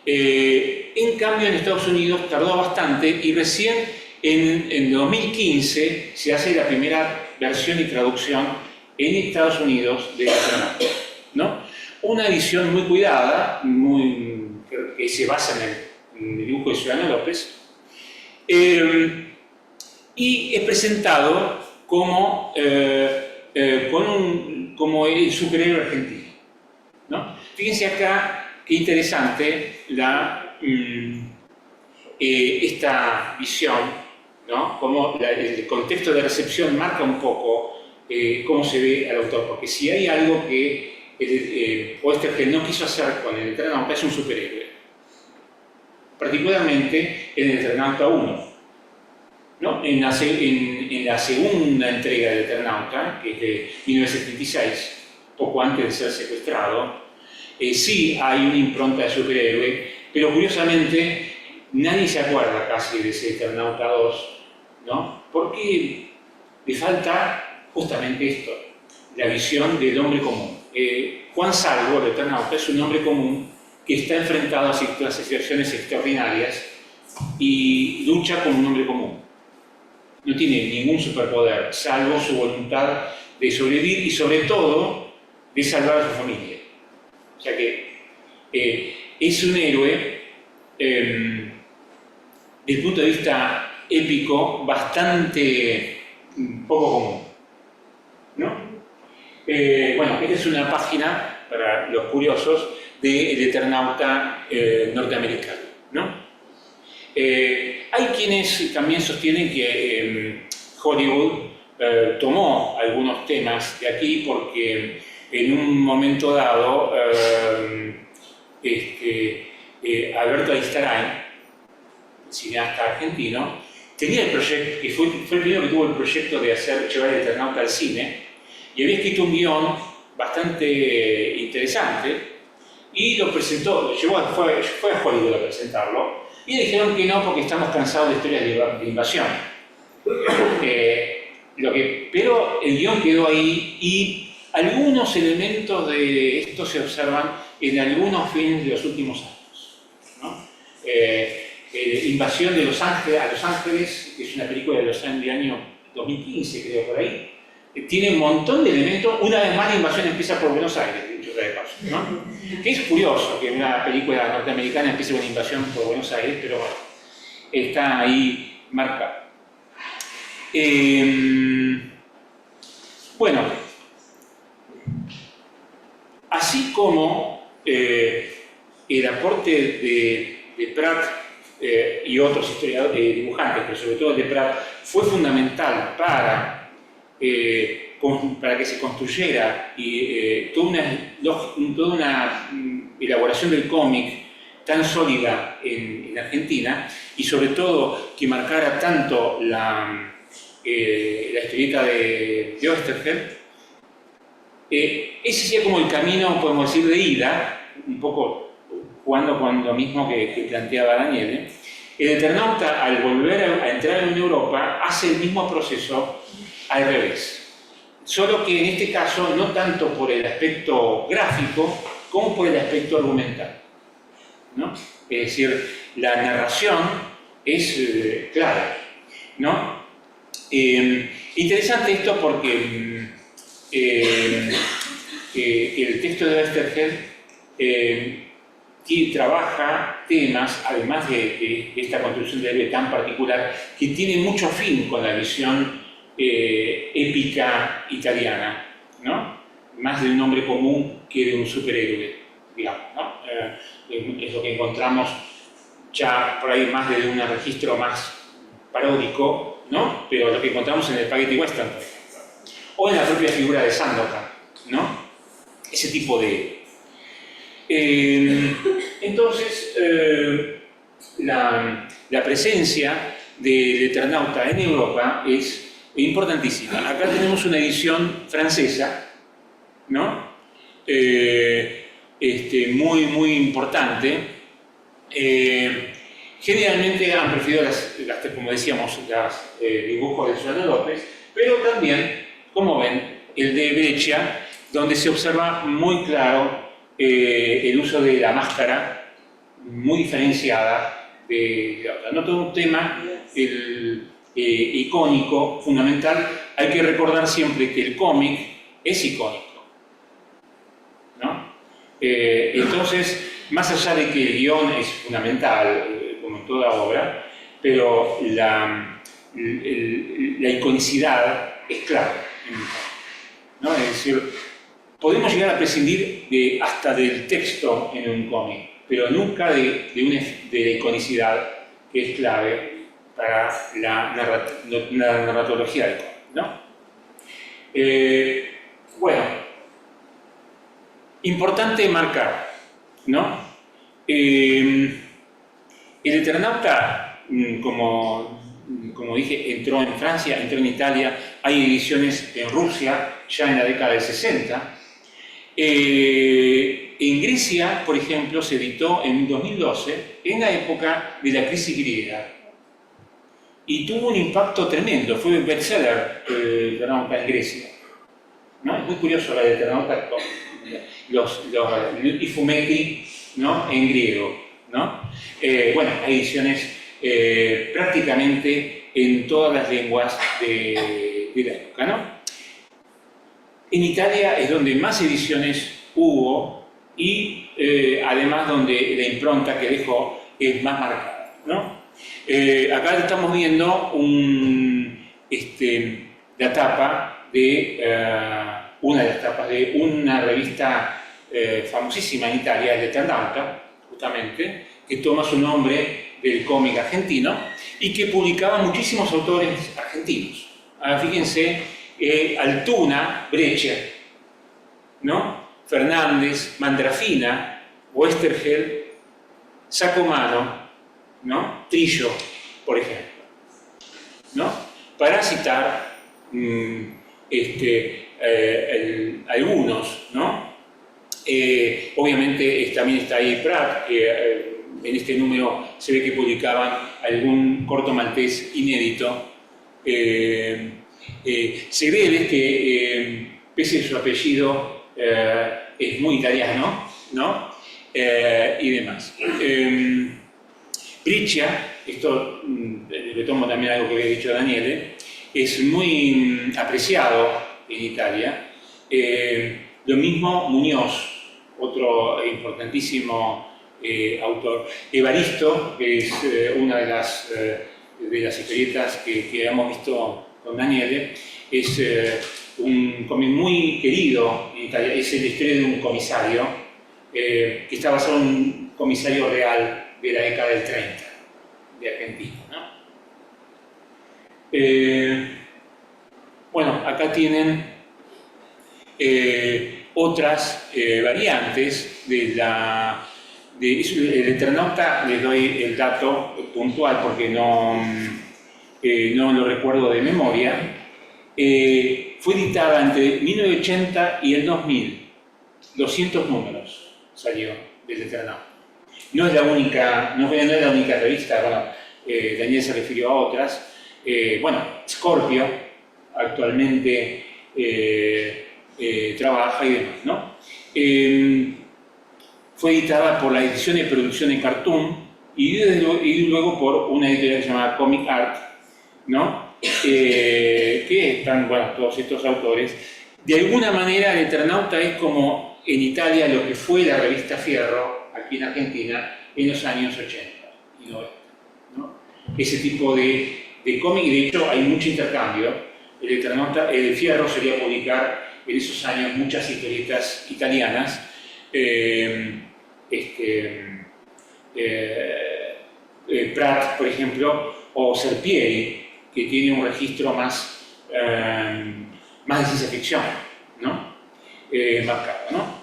En cambio, en Estados Unidos tardó bastante y recién en 2015 se hace la primera versión y traducción en Estados Unidos de Eternauta, ¿no? Una edición muy cuidada, que se basa en el dibujo de Ciudadano López, y es presentado como el superhéroe argentino, ¿no? Fíjense acá qué interesante esta visión, ¿no? Como el contexto de recepción marca un poco cómo se ve al autor, porque si hay algo que Oesterheld no quiso hacer con el Eternauta es un superhéroe, particularmente en el Eternauta 1, ¿no? En la segunda entrega del Eternauta, que es de 1976, poco antes de ser secuestrado, sí hay una impronta de superhéroe, pero curiosamente nadie se acuerda casi de ese Eternauta 2, ¿no? Porque le falta justamente esto, la visión del hombre común. Juan Salvo, el Eternauta, es un hombre común que está enfrentado a situaciones extraordinarias y lucha como un hombre común. No tiene ningún superpoder, salvo su voluntad de sobrevivir y sobre todo de salvar a su familia. O sea que es un héroe desde el punto de vista épico bastante poco común, ¿no? Bueno, esta es una página para los curiosos del Eternauta norteamericano, ¿no? Hay quienes también sostienen que Hollywood tomó algunos temas de aquí porque en un momento dado Alberto Aistarain, cineasta argentino, tenía el proyecto, que fue el primero que tuvo el proyecto de llevar el Eternauta al cine, y había escrito un guión bastante interesante y lo presentó, fue a Hollywood a presentarlo, y le dijeron que no porque estamos cansados de historias de invasión. Pero el guión quedó ahí y algunos elementos de esto se observan en algunos films de los últimos años, ¿no? Invasión de Los Ángeles, a Los Ángeles, que es una película del año 2015, creo, por ahí, tiene un montón de elementos. Una vez más la invasión empieza por Buenos Aires, dicho sea de paso, ¿no? Que es curioso que una película norteamericana empiece con una invasión por Buenos Aires, pero bueno, está ahí marcado. Bueno, así como el aporte de Pratt y otros historiadores, dibujantes, pero sobre todo el de Pratt, fue fundamental para que se construyera toda una elaboración del cómic tan sólida en Argentina, y sobre todo que marcara tanto la historieta de Oesterheld. Ese sería como el camino, podemos decir, de ida, un poco jugando con lo mismo que planteaba Daniele. El Eternauta, al volver a entrar en Europa, hace el mismo proceso al revés. Solo que en este caso no tanto por el aspecto gráfico como por el aspecto argumental, ¿no? Es decir, la narración es clave, ¿no? Interesante esto porque el texto de Oesterheld trabaja temas, además de esta construcción del héroe tan particular, que tiene mucho fin con la visión épica italiana, ¿no? Más de un hombre común que de un superhéroe, digamos, ¿no? Es lo que encontramos ya por ahí más de un registro más paródico, ¿no? Pero lo que encontramos en el Spaghetti Western, por ejemplo, o en la propia figura de Sandokan, ¿no? Ese tipo de... entonces, la presencia del Eternauta en Europa es importantísima. Acá tenemos una edición francesa, ¿no? Muy importante. Generalmente han preferido como decíamos, los dibujos de Solano López, pero también, como ven, el de Breccia, donde se observa muy claro el uso de la máscara, muy diferenciada de la otra. No todo un tema icónico, fundamental. Hay que recordar siempre que el cómic es icónico, ¿no? Entonces, más allá de que el guión es fundamental, como en toda obra, pero la iconicidad es clave, ¿no? Es decir, podemos llegar a prescindir hasta del texto en un cómic, pero nunca de la iconicidad, que es clave para la narratología del cómic, ¿no? Bueno, importante marcar, ¿no? El Eternauta, como dije, entró en Francia, entró en Italia, hay ediciones en Rusia ya en la década del 60. En Grecia, por ejemplo, se editó en 2012, en la época de la crisis griega, y tuvo un impacto tremendo, fue bestseller Eternauta en Grecia, ¿no? Es muy curioso la de Eternauta con los Ifumeti, ¿no? En griego, ¿no? Bueno, hay ediciones prácticamente en todas las lenguas de la época, ¿no? En Italia es donde más ediciones hubo y además donde la impronta que dejó es más marcada, ¿no? Acá estamos viendo la tapa de una de las tapas de una revista famosísima en Italia, el Eternauta, justamente, que toma su nombre del cómic argentino y que publicaba muchísimos autores argentinos. Ahora fíjense, Altuna, Breccia, ¿no? Fernández, Mandrafina, Oesterheld, Sacomano, ¿no? Trillo, por ejemplo, ¿no? Para citar algunos, ¿no? Obviamente también está ahí Pratt, que en este número se ve que publicaban algún corto maltés inédito. Se ve que, pese a su apellido, es muy italiano, ¿no? y demás. Breccia, esto le tomo también algo que había dicho Daniele, es muy apreciado en Italia. Lo mismo Muñoz, otro importantísimo autor. Evaristo, que es una de las historietas que hemos visto con Daniele, es un cómic muy querido en Italia. Es la historia de un comisario que está basado en un comisario real de la década del 30 de Argentina, ¿no? Bueno, acá tienen otras variantes del Eternauta. Les doy el dato puntual porque no lo recuerdo de memoria. Fue editada entre 1980 y el 2000. 200 números salió del Eternauta. No es la única revista. Bueno, Daniel se refirió a otras. Bueno, Scorpio actualmente trabaja y demás, ¿no? Fue editada por la edición de producción de Cartoon y luego por una editorial que se llama Comic Art, ¿no? Que están, bueno, todos estos autores. De alguna manera, el Eternauta es como en Italia lo que fue la revista Fierro aquí en Argentina en los años 80 y 90, ¿no? Ese tipo de cómic, y de hecho hay mucho intercambio. El Eternauta, el Fierro solía publicar en esos años muchas historietas italianas. Pratt, por ejemplo, o Serpieri, que tiene un registro más de ciencia ficción, ¿no? Marcado, ¿no?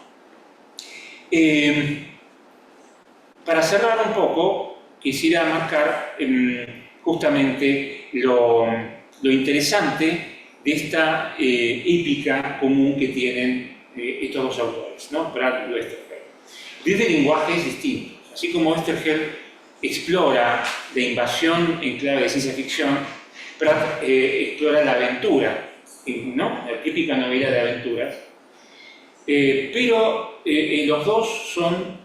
Para cerrar un poco, quisiera marcar justamente lo interesante de esta épica común que tienen estos dos autores, ¿no? Pratt y Oesterheld. Desde lenguajes distintos. Así como Oesterheld explora la invasión en clave de ciencia ficción, Pratt explora la aventura, ¿no? La típica novela de aventuras. Pero los dos son,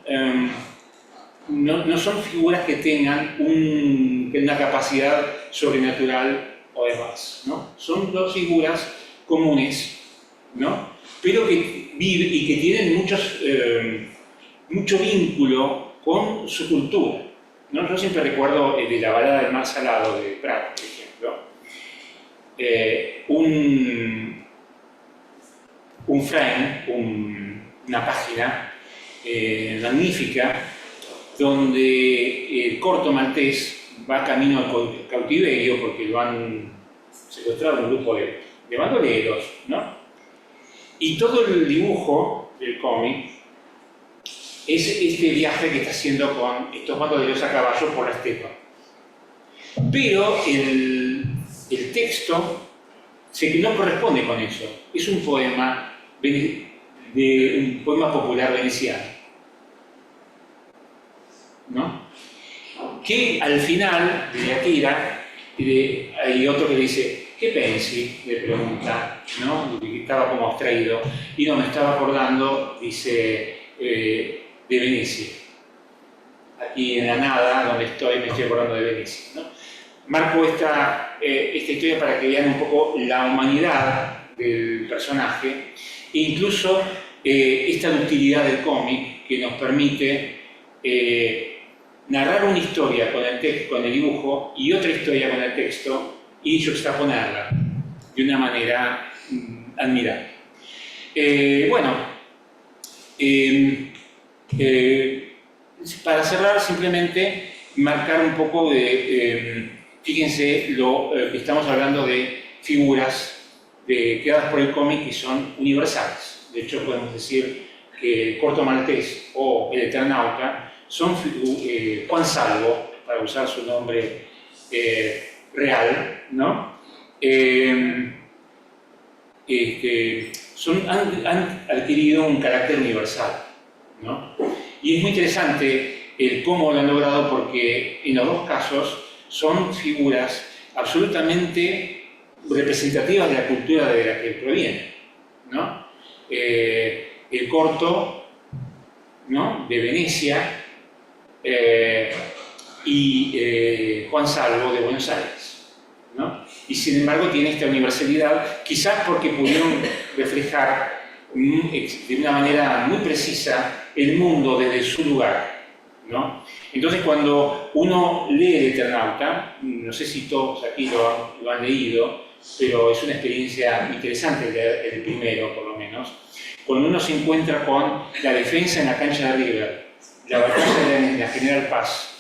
no son figuras que tengan una capacidad sobrenatural o demás, ¿no? Son dos figuras comunes, ¿no? Pero que viven y que tienen mucho vínculo con su cultura, ¿no? Yo siempre recuerdo de La balada del mar salado de Pratt, por ejemplo, un frame, una página magnífica donde el corto maltés va camino al cautiverio porque lo han secuestrado un grupo de bandoleros, ¿no? Y todo el dibujo del cómic es este viaje que está haciendo con estos bandoleros a caballo por la estepa. Pero el texto no corresponde con eso. Es un poema un poema popular veneciano, ¿no? Que al final de la tira hay otro que le dice: ¿qué pensi? Le pregunta, ¿no? Que estaba como abstraído y no me estaba acordando, dice, de Venecia. Aquí en la nada donde estoy me estoy acordando de Venecia, ¿no? Marco esta historia para que vean un poco la humanidad del personaje e incluso esta ductilidad del cómic que nos permite narrar una historia con el dibujo y otra historia con el texto y juxtaponerla de una manera admirable. Para cerrar, simplemente marcar un poco de... fíjense, estamos hablando de figuras creadas por el cómic que son universales. De hecho, podemos decir que el corto maltés o el Eternauta son Juan Salvo, para usar su nombre real, ¿no? Han adquirido un carácter universal, ¿no? Y es muy interesante cómo lo han logrado, porque en los dos casos son figuras absolutamente representativas de la cultura de la que provienen, ¿no? El corto ¿no?, de Venecia, y Juan Salvo de Buenos Aires, ¿no? Y sin embargo tiene esta universalidad, quizás porque pudieron reflejar de una manera muy precisa el mundo desde su lugar, ¿no? Entonces cuando uno lee El Eternauta, no sé si todos aquí lo han leído, pero es una experiencia interesante leer el primero por lo menos, cuando uno se encuentra con la defensa en la cancha de River, la batalla de la General Paz,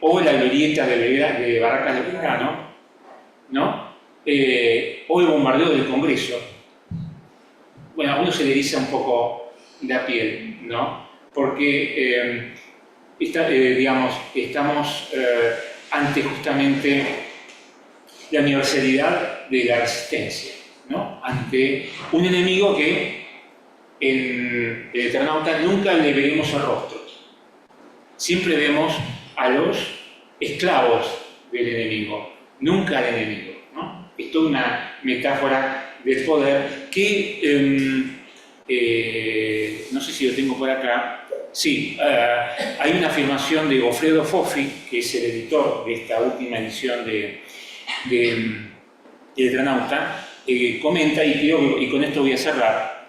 o la glorieta de Barracas de Belgrano, ¿no? O el bombardeo del Congreso. Bueno, a uno se le eriza un poco la piel, ¿no? Porque digamos, estamos ante justamente la universalidad de la resistencia, ¿no? Ante un enemigo que en El Eternauta nunca le veremos el rostro. Siempre vemos a los esclavos del enemigo, nunca al enemigo, ¿no? Es toda una metáfora del poder que, no sé si lo tengo por acá, sí, hay una afirmación de Goffredo Foffi, que es el editor de esta última edición de El Eternauta, comenta, y con esto voy a cerrar.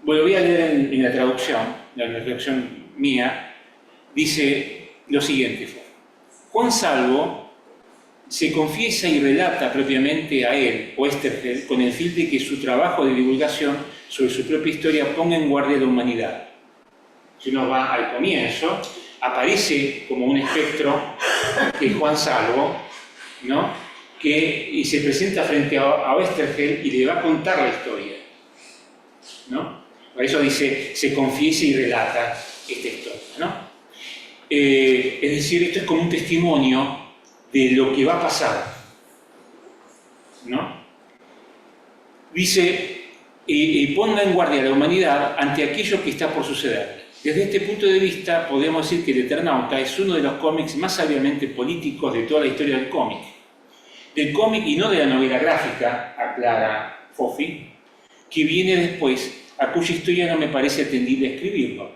Bueno, voy a leer en la traducción mía, dice lo siguiente: Juan Salvo se confiesa y relata propiamente a él, Oesterheld, con el fin de que su trabajo de divulgación sobre su propia historia ponga en guardia a la humanidad. Si uno va al comienzo, aparece como un espectro que es Juan Salvo, ¿no?, y se presenta frente a Oesterheld y le va a contar la historia, ¿no? Por eso dice, se confiesa y relata esta historia, ¿no? Es decir, esto es como un testimonio de lo que va a pasar, ¿no? Dice, ponga en guardia a la humanidad ante aquello que está por suceder. Desde este punto de vista, podemos decir que El Eternauta es uno de los cómics más sabiamente políticos de toda la historia del cómic. Del cómic y no de la novela gráfica, aclara Foffi, que viene después, a cuya historia no me parece atendible escribirlo,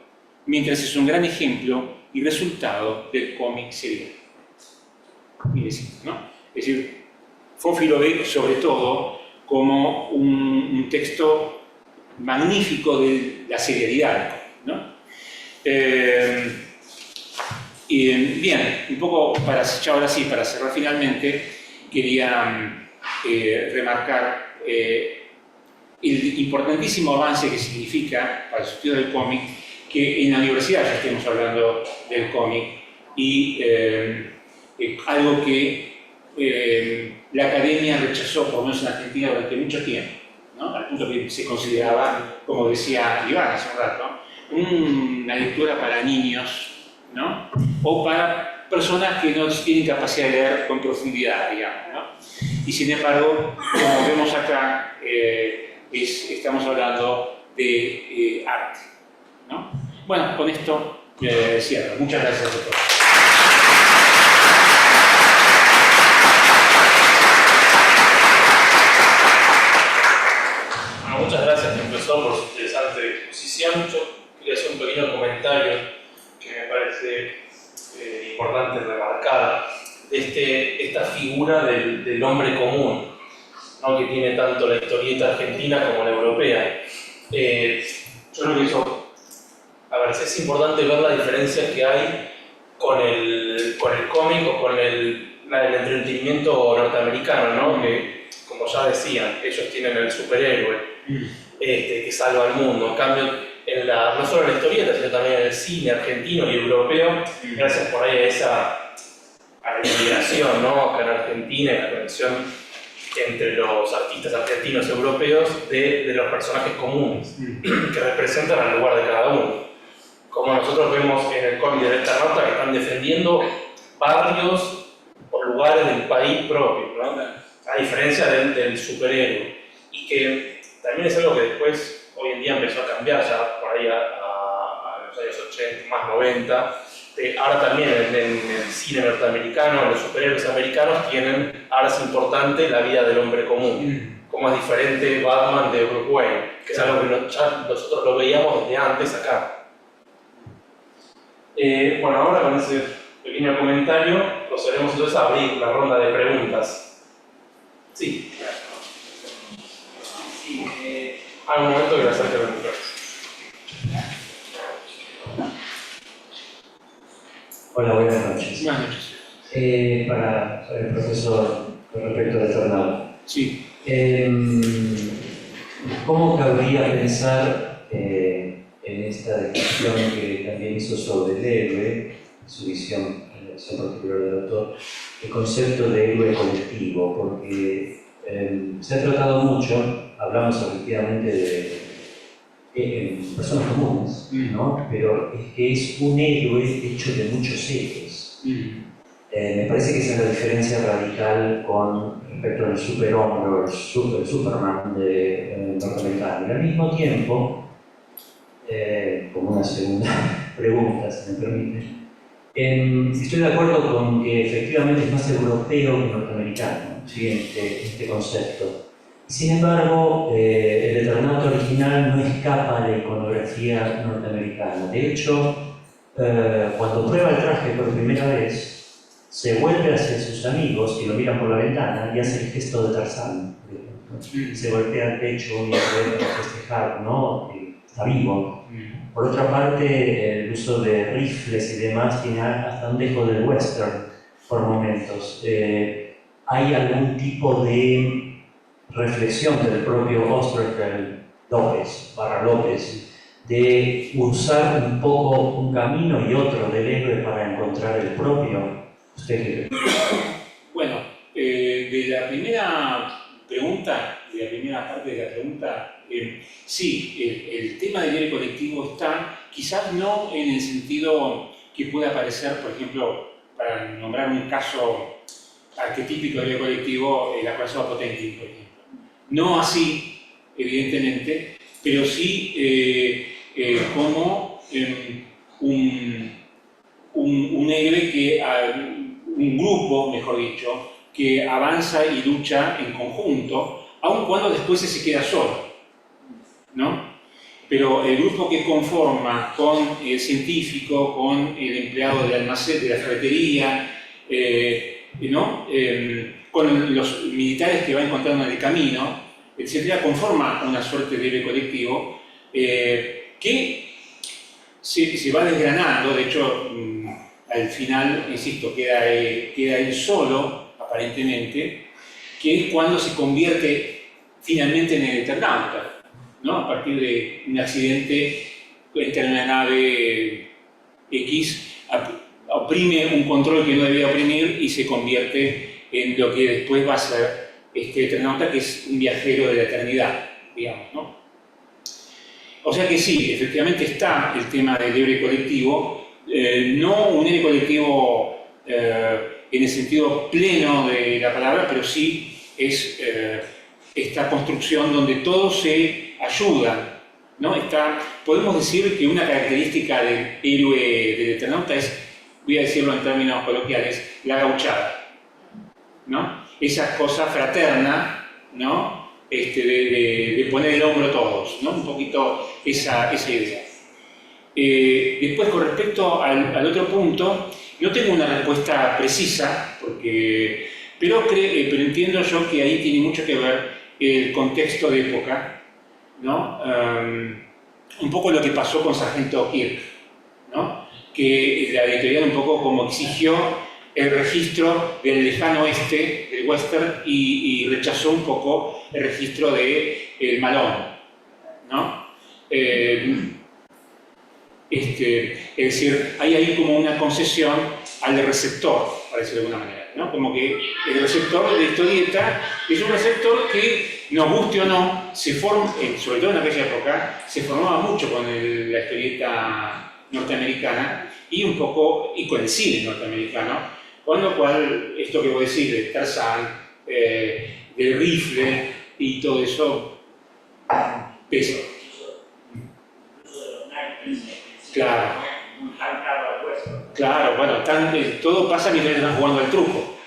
mientras es un gran ejemplo y resultado del cómic serial. Mire, ¿no? Es decir, Foffi lo ve sobre todo como un texto magnífico de la serialidad, ¿no? Y bien, un poco ya ahora sí, para cerrar finalmente, quería remarcar el importantísimo avance que significa para el estudio del cómic que en la universidad ya estemos hablando del cómic, y algo que la academia rechazó, por lo menos en Argentina, durante mucho tiempo, ¿no? Al punto que se consideraba, como decía Iván hace un rato, una lectura para niños, ¿no?, o para personas que no tienen capacidad de leer con profundidad, digamos, ¿no? Y sin embargo, como vemos acá, estamos hablando de arte, ¿no? Bueno, con esto cierro. Muchas gracias a todos. Bueno, muchas gracias, profesor, por su interesante exposición. Yo quería hacer un pequeño comentario que me parece importante remarcar de esta figura del hombre común, ¿no?, que tiene tanto la historieta argentina como la europea. Yo creo que eso, a ver, es importante ver la diferencia que hay con el cómic o con el entretenimiento norteamericano, ¿no? Que, como ya decían, ellos tienen el superhéroe que salva al mundo. En cambio, no solo en la historieta, sino también en el cine argentino y europeo, gracias por ahí a la inmigración, ¿no?, acá en Argentina, y la conexión entre los artistas argentinos y europeos de los personajes comunes que representan al lugar de cada uno. Como nosotros vemos en el cómic de El Eternauta, que están defendiendo barrios o lugares del país propio, ¿no?, a diferencia del superhéroe. Y que también es algo que después, hoy en día, empezó a cambiar, ya por ahí a los años 80, más 90. Ahora también en el cine norteamericano, los superhéroes americanos tienen, ahora es importante la vida del hombre común. cómo es diferente Batman de Bruce Wayne, que es algo que ya nosotros lo veíamos desde antes acá. Bueno, ahora con ese pequeño comentario procederemos entonces a abrir la ronda de preguntas. Sí. Algún momento que le acerque el micrófono. Hola, buenas noches. Buenas noches. Para el profesor, con respecto al Eternauta. Sí. ¿Cómo cabría pensar en esta descripción que también hizo sobre el héroe, su visión, la visión particular del autor, el concepto de héroe colectivo? Porque se ha tratado mucho, hablamos efectivamente de personas comunes, ¿no? Pero es que es un héroe hecho de muchos héroes. Me parece que esa es la diferencia radical con respecto al superhombre o el Superman de norteamericano. Y al mismo tiempo, como una segunda pregunta, si me permite, estoy de acuerdo con que efectivamente es más europeo que norteamericano, ¿sí? este concepto. Sin embargo, el Eternauta original no escapa a la iconografía norteamericana. De hecho, cuando prueba el traje por primera vez, se vuelve hacia sus amigos que lo miran por la ventana y hace el gesto de Tarzán. Se golpea el pecho y para festejar, ¿no? Que está vivo. Por otra parte, el uso de rifles y demás tiene hasta un dejo del western por momentos. Hay algún tipo de reflexión del propio Osterfeld López, de usar un poco un camino y otro del héroe para encontrar el propio. ¿Usted qué cree? Bueno, de la primera pregunta, de la primera parte de la pregunta, sí, el tema del héroe colectivo está, quizás no en el sentido que pueda aparecer, por ejemplo, para nombrar un caso arquetípico del héroe colectivo, la corazón Potemkin, por ejemplo. No así, evidentemente, pero sí como un héroe que, un grupo, mejor dicho, que avanza y lucha en conjunto, aun cuando después se queda solo, ¿no? Pero el grupo que conforma con el científico, con el empleado del almacén, de la ferretería, ¿no? Con los militares que va encontrando en el camino, etc., conforma una suerte de héroe colectivo que se va desgranando. De hecho, al final, insisto, queda él solo, aparentemente, que es cuando se convierte finalmente en el Eternauta, ¿no? A partir de un accidente, entra en una nave X, oprime un control que no debía oprimir y se convierte en lo que después va a ser este Eternauta, que es un viajero de la eternidad, digamos, ¿no? O sea que sí, efectivamente está el tema del héroe colectivo, no un héroe colectivo en el sentido pleno de la palabra, pero sí es esta construcción donde todos se ayudan, ¿no? Podemos decir que una característica del héroe del Eternauta es, voy a decirlo en términos coloquiales, la gauchada, ¿no? Esa cosa fraterna, ¿no? De poner el hombro a todos, ¿no? Un poquito esa idea. Después, con respecto al otro punto, no tengo una respuesta precisa, pero entiendo yo que ahí tiene mucho que ver el contexto de época, ¿no? Un poco lo que pasó con Sargento Kirk, ¿no? Que la editorial un poco como exigió el registro del lejano oeste, del western, y rechazó un poco el registro del Malone, ¿no? Es decir, hay ahí como una concesión al receptor, para decirlo de alguna manera, ¿no? Como que el receptor de historieta es un receptor que, nos guste o no, se forma, sobre todo en aquella época, se formaba mucho con la historieta norteamericana y un poco con el cine norteamericano, con lo cual, esto que voy a decir de Tarzán, del rifle y todo eso, pesa. Claro, bueno, todo pasa mientras están jugando al truco,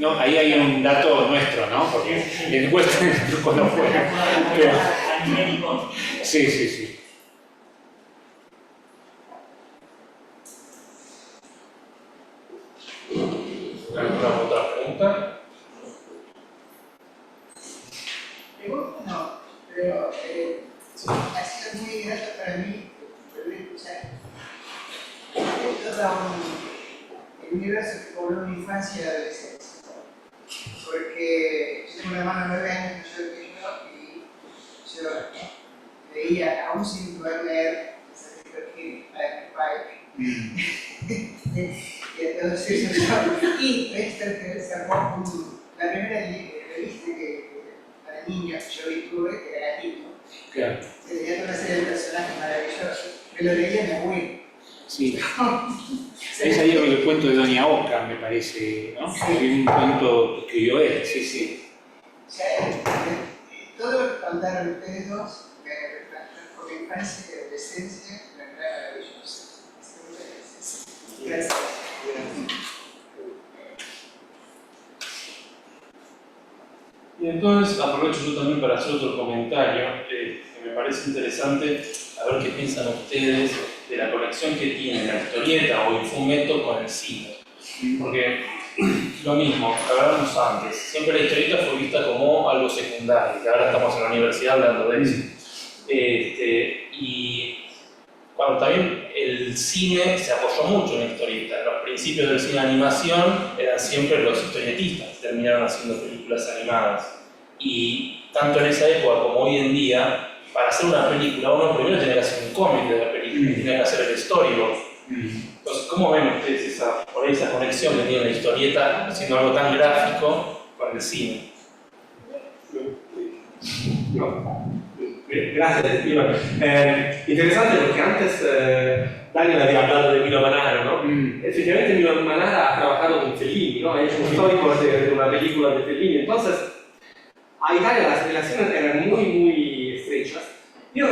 No, ahí hay un dato nuestro, ¿no? Porque les cuesta cuando fuera. Pero... Sí, sí, sí. ¿Alguna otra pregunta? Pregunta no, pero ha sido muy grato para mí poder escuchar todo el universo que cobró mi infancia y adolescencia. Porque yo tengo una hermana de 9 años mayor que yo, y yo leía, aún sin poder leer, Sergio Gil, y entonces y Esther se armó la primera revista para niños que yo vi tuve, que era Gatito. Claro. Se tenía toda una serie de personajes maravillosos. Me lo leía de muy. Sí. Es ahí el cuento de Doña Oca, me parece, ¿no? Sí. Un cuento que escribió él, sí, sí. O sea, todo lo que contaron ustedes dos me por mi infancia y adolescencia me trae maravilloso. Gracias. Y entonces aprovecho yo también para hacer otro comentario que me parece interesante, a ver qué piensan ustedes de la conexión que tiene la historieta o el fumetto con el cine. Porque lo mismo, lo hablábamos antes, siempre la historieta fue vista como algo secundario, que ahora estamos en la universidad hablando de eso. Y cuando también el cine se apoyó mucho en la historieta, los principios del cine de animación eran siempre los historietistas, terminaron haciendo películas animadas. Y tanto en esa época como hoy en día, para hacer una película, uno primero tiene que hacer un cómic de la película, tiene que hacer el storyboard. Entonces, ¿cómo ven ustedes por ahí esa conexión que tiene la historieta haciendo algo tan gráfico con el cine? Gracias, Iván. Interesante porque antes Daniel había hablado de Milo Manara, ¿no? Efectivamente Milo Manara ha trabajado con Fellini, ¿no? Ha hecho un histórico de una película de Fellini. Entonces, a Italia las relaciones eran muy estrechas. Yo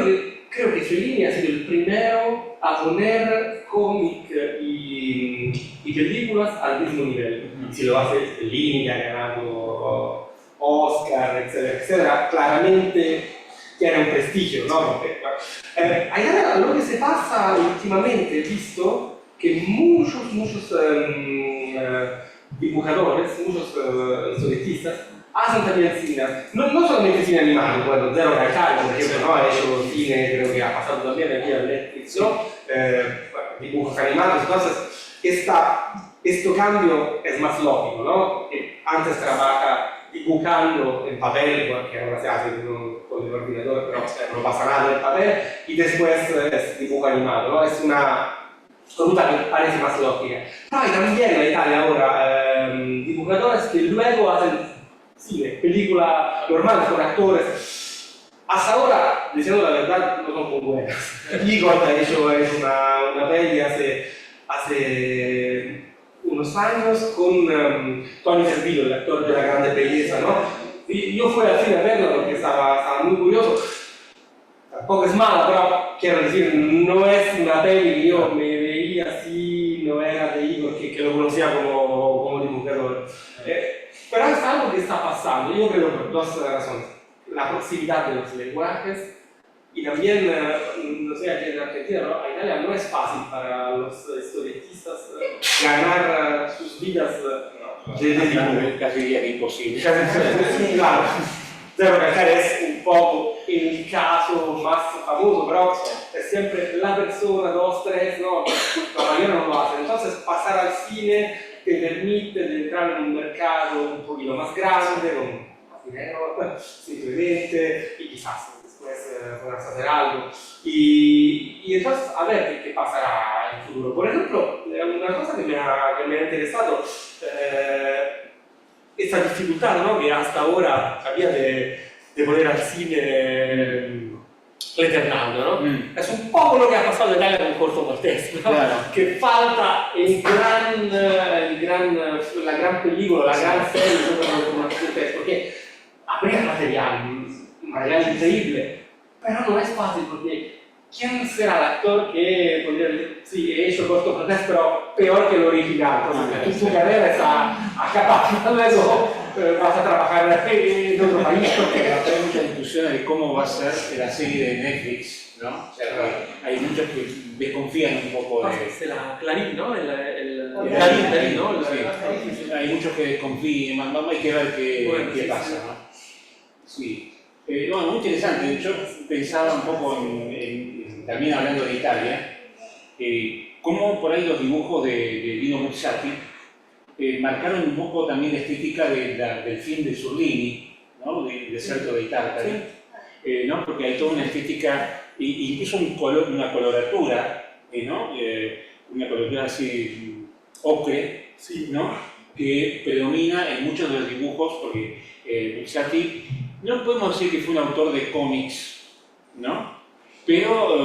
creo que Fellini ha sido el primero a poner cómic y películas al mismo nivel. Si lo hace Fellini, que ha ganado Oscar, etcétera, claramente tiene un prestigio, ¿no? Porque, allá lo que se pasa últimamente, he visto que muchos dibujadores, muchos historietistas hacen también cine, no solamente cine animado, bueno, Zero Calcare, por ejemplo, ¿no? Ha hecho cine, creo que ha pasado también aquí a Netflix, ¿no? Dibujos animados, entonces este cambio es más lógico, ¿no? Porque antes trabaja dibujando en papel, que ahora se hace con el ordenador, pero no pasa nada en papel, y después es dibujo animado, ¿no? Es una ruta que parece más lógica. Pero hay también en Italia ahora dibujadores que luego hacen cine, película normal con actores. Hasta ahora, diciendo la verdad, no son muy buenas. Igor ha hecho una peli hace unos años con Tony Servillo, el actor de La Grande Belleza, ¿no? Y yo fui al cine a verlo porque estaba muy curioso. Tampoco es mala, pero quiero decir, no es una peli que yo me veía así, no era de Igor que lo conocía como dibujador. Pero es algo que está pasando, yo creo por dos razones. La proximidad de los lenguajes y también, no sé, aquí en Argentina, ¿no? En Italia no es fácil para los historietistas ganar sus vidas de dibujo. Casi diría que imposible. Claro, Zero Calcare es un poco el caso más famoso, pero es siempre la persona, dos, tres, no, la mayoría no lo hace. Entonces pasar al cine te permite de entrar en un mercado un poquito más grande, con más dinero, simplemente, y quizás después podrás hacer algo. Y entonces, a ver qué pasará en el futuro. Por ejemplo, una cosa que me ha interesado, esta dificultad, ¿no? Que hasta ahora había de poner al cine l'Eternaudo, ¿no? Es un poco lo que ha pasado en Italia con Corto Maltese, ¿no? Claro. Que falta la gran película, la gran serie sobre Corto Maltese, porque habría material increíble, pero no es fácil porque ¿quién será el actor que podría decir, sí, he hecho cortometrajes, pero peor que el original? Entonces, tu carrera está acabada, luego vas a trabajar en otro país. Hay muchas discusiones de cómo va a ser la serie de Netflix, ¿no? O sea, hay muchos que desconfían un poco de... Es la Clarín, ¿no? Clarín, ¿no? Sí. Hay muchos que desconfían, hay que ver qué pasa, ¿no? Sí. Bueno, muy interesante. Yo pensaba un poco también hablando de Italia, cómo por ahí los dibujos de Dino Buzzati marcaron un poco también la estética del film de Zurlini, ¿no? Del Desierto de Tartari, ¿no? Porque hay toda una estética, incluso una coloratura, ¿no? Una coloratura así ocre, ¿no? Que predomina en muchos de los dibujos, porque Buzzati no podemos decir que fue un autor de cómics, ¿no? Pero,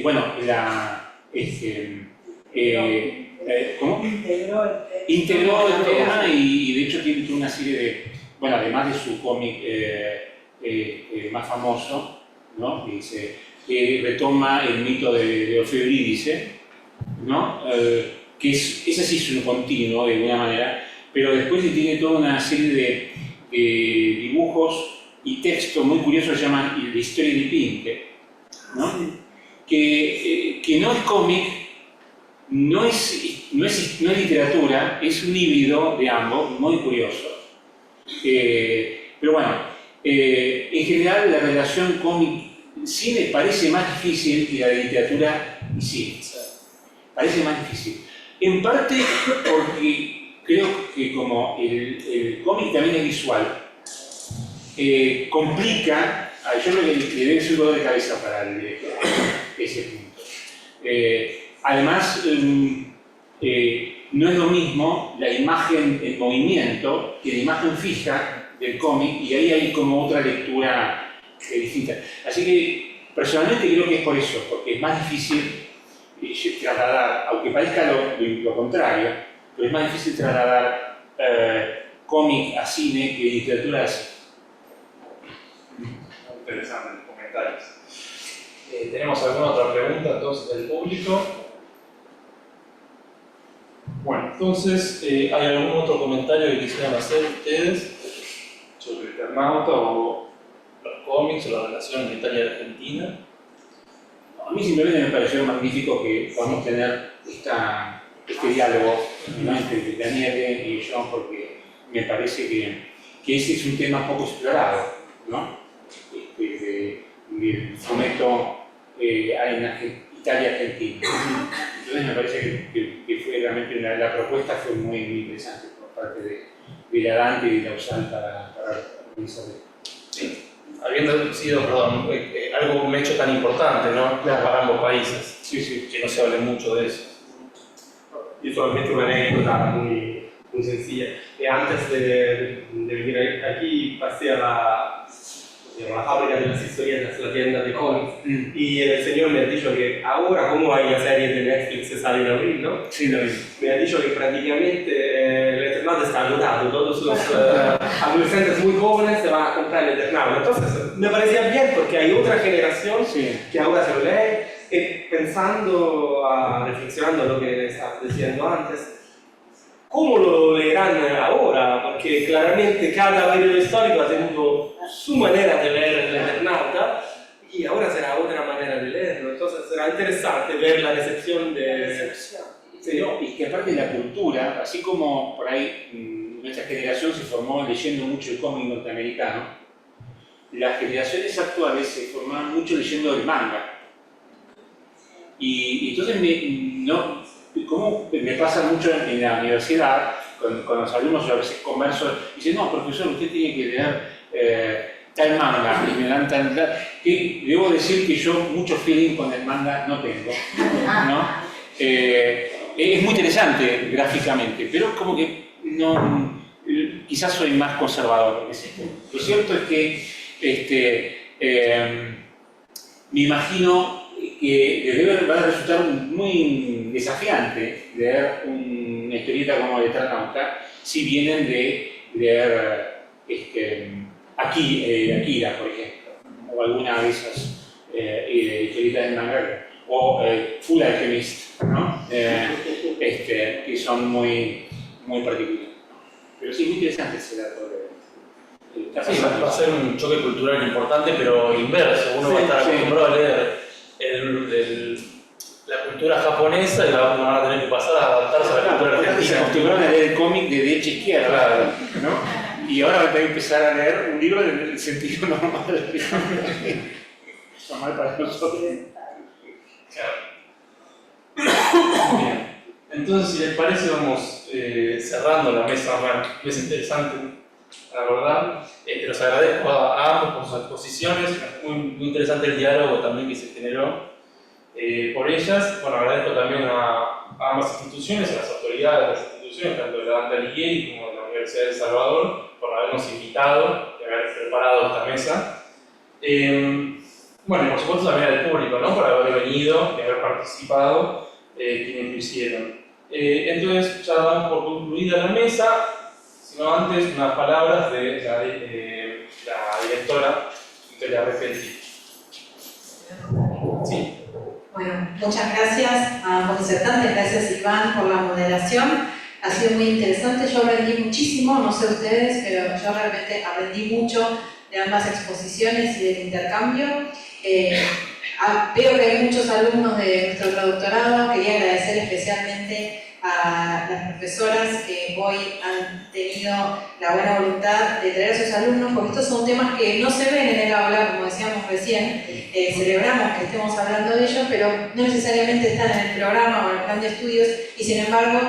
bueno, ¿cómo? Integró el tema y de hecho tiene una serie de, bueno, además de su cómic más famoso, ¿no? Que retoma el mito de Orfeo y Eurídice, ¿no? Que ese sí es un continuo de alguna manera, pero después tiene toda una serie de dibujos y textos muy curiosos que llaman la historia di Pinte, ¿no? Que no es cómic, no es literatura, es un híbrido de ambos, muy curioso. Pero bueno, en general la relación cómic-cine parece más difícil que la de literatura y cine. Parece más difícil. En parte porque creo que como el cómic también es visual, complica, yo creo que le debe ser un dolor de cabeza para el director, ese punto. Además, no es lo mismo la imagen en movimiento que la imagen fija del cómic, y ahí hay como otra lectura distinta. Así que personalmente creo que es por eso, porque es más difícil trasladar, aunque parezca lo contrario, pero es más difícil trasladar cómic a cine que literatura a cine. Muy interesante los comentarios. ¿Tenemos alguna otra pregunta entonces del público? Bueno, entonces, ¿hay algún otro comentario que quisieran hacer ustedes sobre el Eternauta o los cómics o la relación entre Italia y Argentina? A mí simplemente me pareció magnífico que podamos tener este diálogo, ¿no? Entre Daniele y yo, porque me parece que ese es un tema poco explorado, ¿no? Del fumetto en Italia-Argentina. Entonces me parece que fue realmente la propuesta fue muy interesante por parte de la Dante y de la USAL para organizar esto. Sí. Habiendo sido, algo un hecho tan importante, ¿no? Claro. Para ambos países. Sí, sí. Que no se hable mucho de eso. Yo solamente una anécdota muy sencilla. Antes de venir aquí pasé a la fábrica de las historietas, la tienda de cómics, y el señor me ha dicho que ahora, como hay la serie de Netflix que sale en abril, ¿no? Sí, lo vi. Me ha dicho que prácticamente el Eternauta está agotado, todos los adolescentes muy jóvenes se van a comprar el Eternauta. Entonces me parecía bien porque hay otra generación que ahora se lo lee, reflexionando lo que estabas diciendo antes. ¿Cómo lo leerán ahora? Porque claramente cada periodo histórico ha tenido su manera de leer el Eternauta y ahora será otra manera de leerlo. Entonces será interesante ver la recepción de... Sí. No, y que aparte de la cultura, así como por ahí nuestra generación se formó leyendo mucho el cómic norteamericano, las generaciones actuales se formaban mucho leyendo el manga. Y entonces como me pasa mucho en la universidad, con los alumnos a veces converso, dicen, no, profesor, usted tiene que leer tal manga, y me dan tal, que debo decir que yo mucho feeling con el manga no tengo, ¿no? Es muy interesante gráficamente, pero como que no, quizás soy más conservador en ese punto. Lo cierto es que me imagino que va a resultar muy desafiante leer una historieta como el Eternauta si vienen de leer Akira, por ejemplo, o alguna de esas y de historietas de manga, o Full Alchemist, ¿no? Que son muy particulares. Pero sí, muy interesante ese dato. Sí, va a ser un choque cultural importante, pero inverso. Uno va a estar acostumbrado a leer la cultura japonesa y van a tener que pasar a adaptarse a la cultura Se argentina. acostumbraron a leer el cómic de derecha a izquierda, Claro. ¿no? Y ahora van a tener que empezar a leer un libro en el sentido normal. Normal para nosotros. Bien. Entonces, si les parece, vamos cerrando la mesa. Bueno, es interesante, la verdad. Los agradezco a ambos por sus exposiciones. Muy interesante el diálogo también que se generó por ellas. Bueno, agradezco también a ambas instituciones, a las autoridades de las instituciones, tanto de la Dante Alighieri como de la Universidad de El Salvador, por habernos invitado y haber preparado esta mesa. Bueno, y por supuesto también al público, ¿no? Por haber venido y haber participado, quienes lo hicieron. Entonces, ya damos por concluida la mesa, sino antes unas palabras de la directora Victoria Repetti. Sí. Bueno, muchas gracias a ambos disertantes, gracias Iván por la moderación. Ha sido muy interesante, yo aprendí muchísimo, no sé ustedes, pero yo realmente aprendí mucho de ambas exposiciones y del intercambio. Veo que hay muchos alumnos de nuestro traductorado, quería agradecer especialmente a las profesoras que hoy han tenido la buena voluntad de traer a sus alumnos, porque estos son temas que no se ven en el aula, como decíamos recién. Celebramos que estemos hablando de ellos, pero no necesariamente están en el programa o en el plan de estudios, y sin embargo,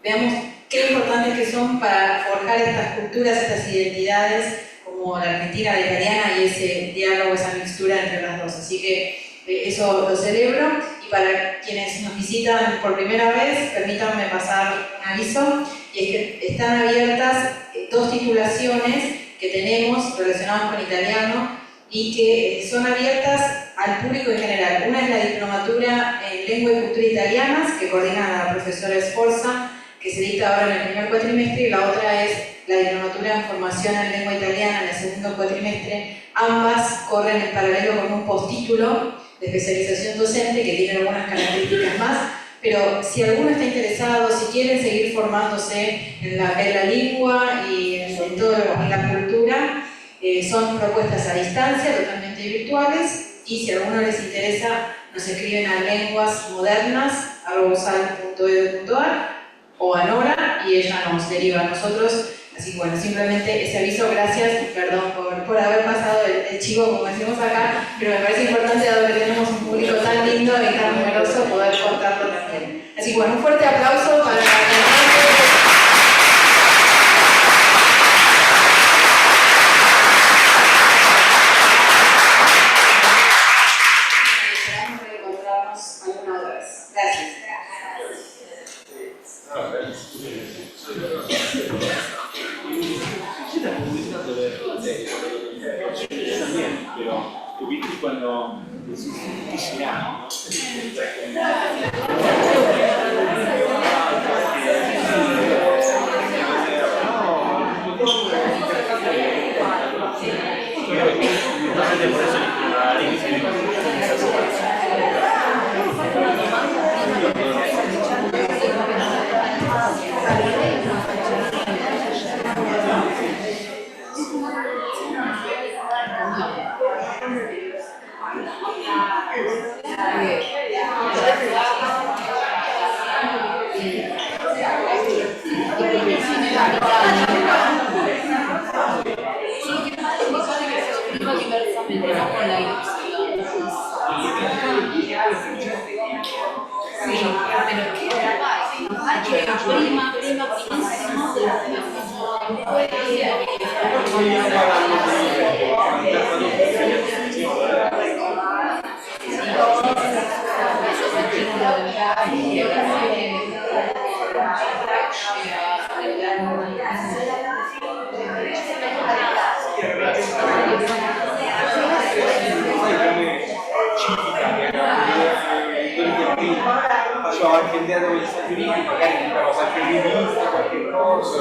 veamos qué importantes que son para forjar estas culturas, estas identidades, como la argentina, la italiana, y ese diálogo, esa mixtura entre las dos. Así que eso lo celebro. Y para quienes nos visitan por primera vez, permítanme pasar un aviso, y es que están abiertas dos titulaciones que tenemos relacionadas con italiano y que son abiertas al público en general. Una es la diplomatura en lengua y cultura italianas, que coordina la profesora Sforza, que se dicta ahora en el primer cuatrimestre, y la otra es la diplomatura en formación en lengua italiana en el segundo cuatrimestre. Ambas corren en paralelo con un postítulo de especialización docente que tiene algunas características más, pero si alguno está interesado, si quieren seguir formándose en la lengua y en la cultura, son propuestas a distancia, totalmente virtuales, y si a alguno les interesa, nos escriben a lenguasmodernas@usal.edu.ar o a Nora, y ella nos deriva a nosotros. Así que bueno, simplemente ese aviso, gracias, perdón por haber pasado el chivo, como decimos acá, pero me parece importante, dado que tenemos un público tan lindo y tan numeroso, poder contarlo también. Así que bueno, un fuerte aplauso para esperamos reencontrarnos alguna otra vez. Gracias. Pero tuviste cuando quisiera, Faccio anche il dedo degli Stati Uniti, magari una cosa più rivista, qualche cosa.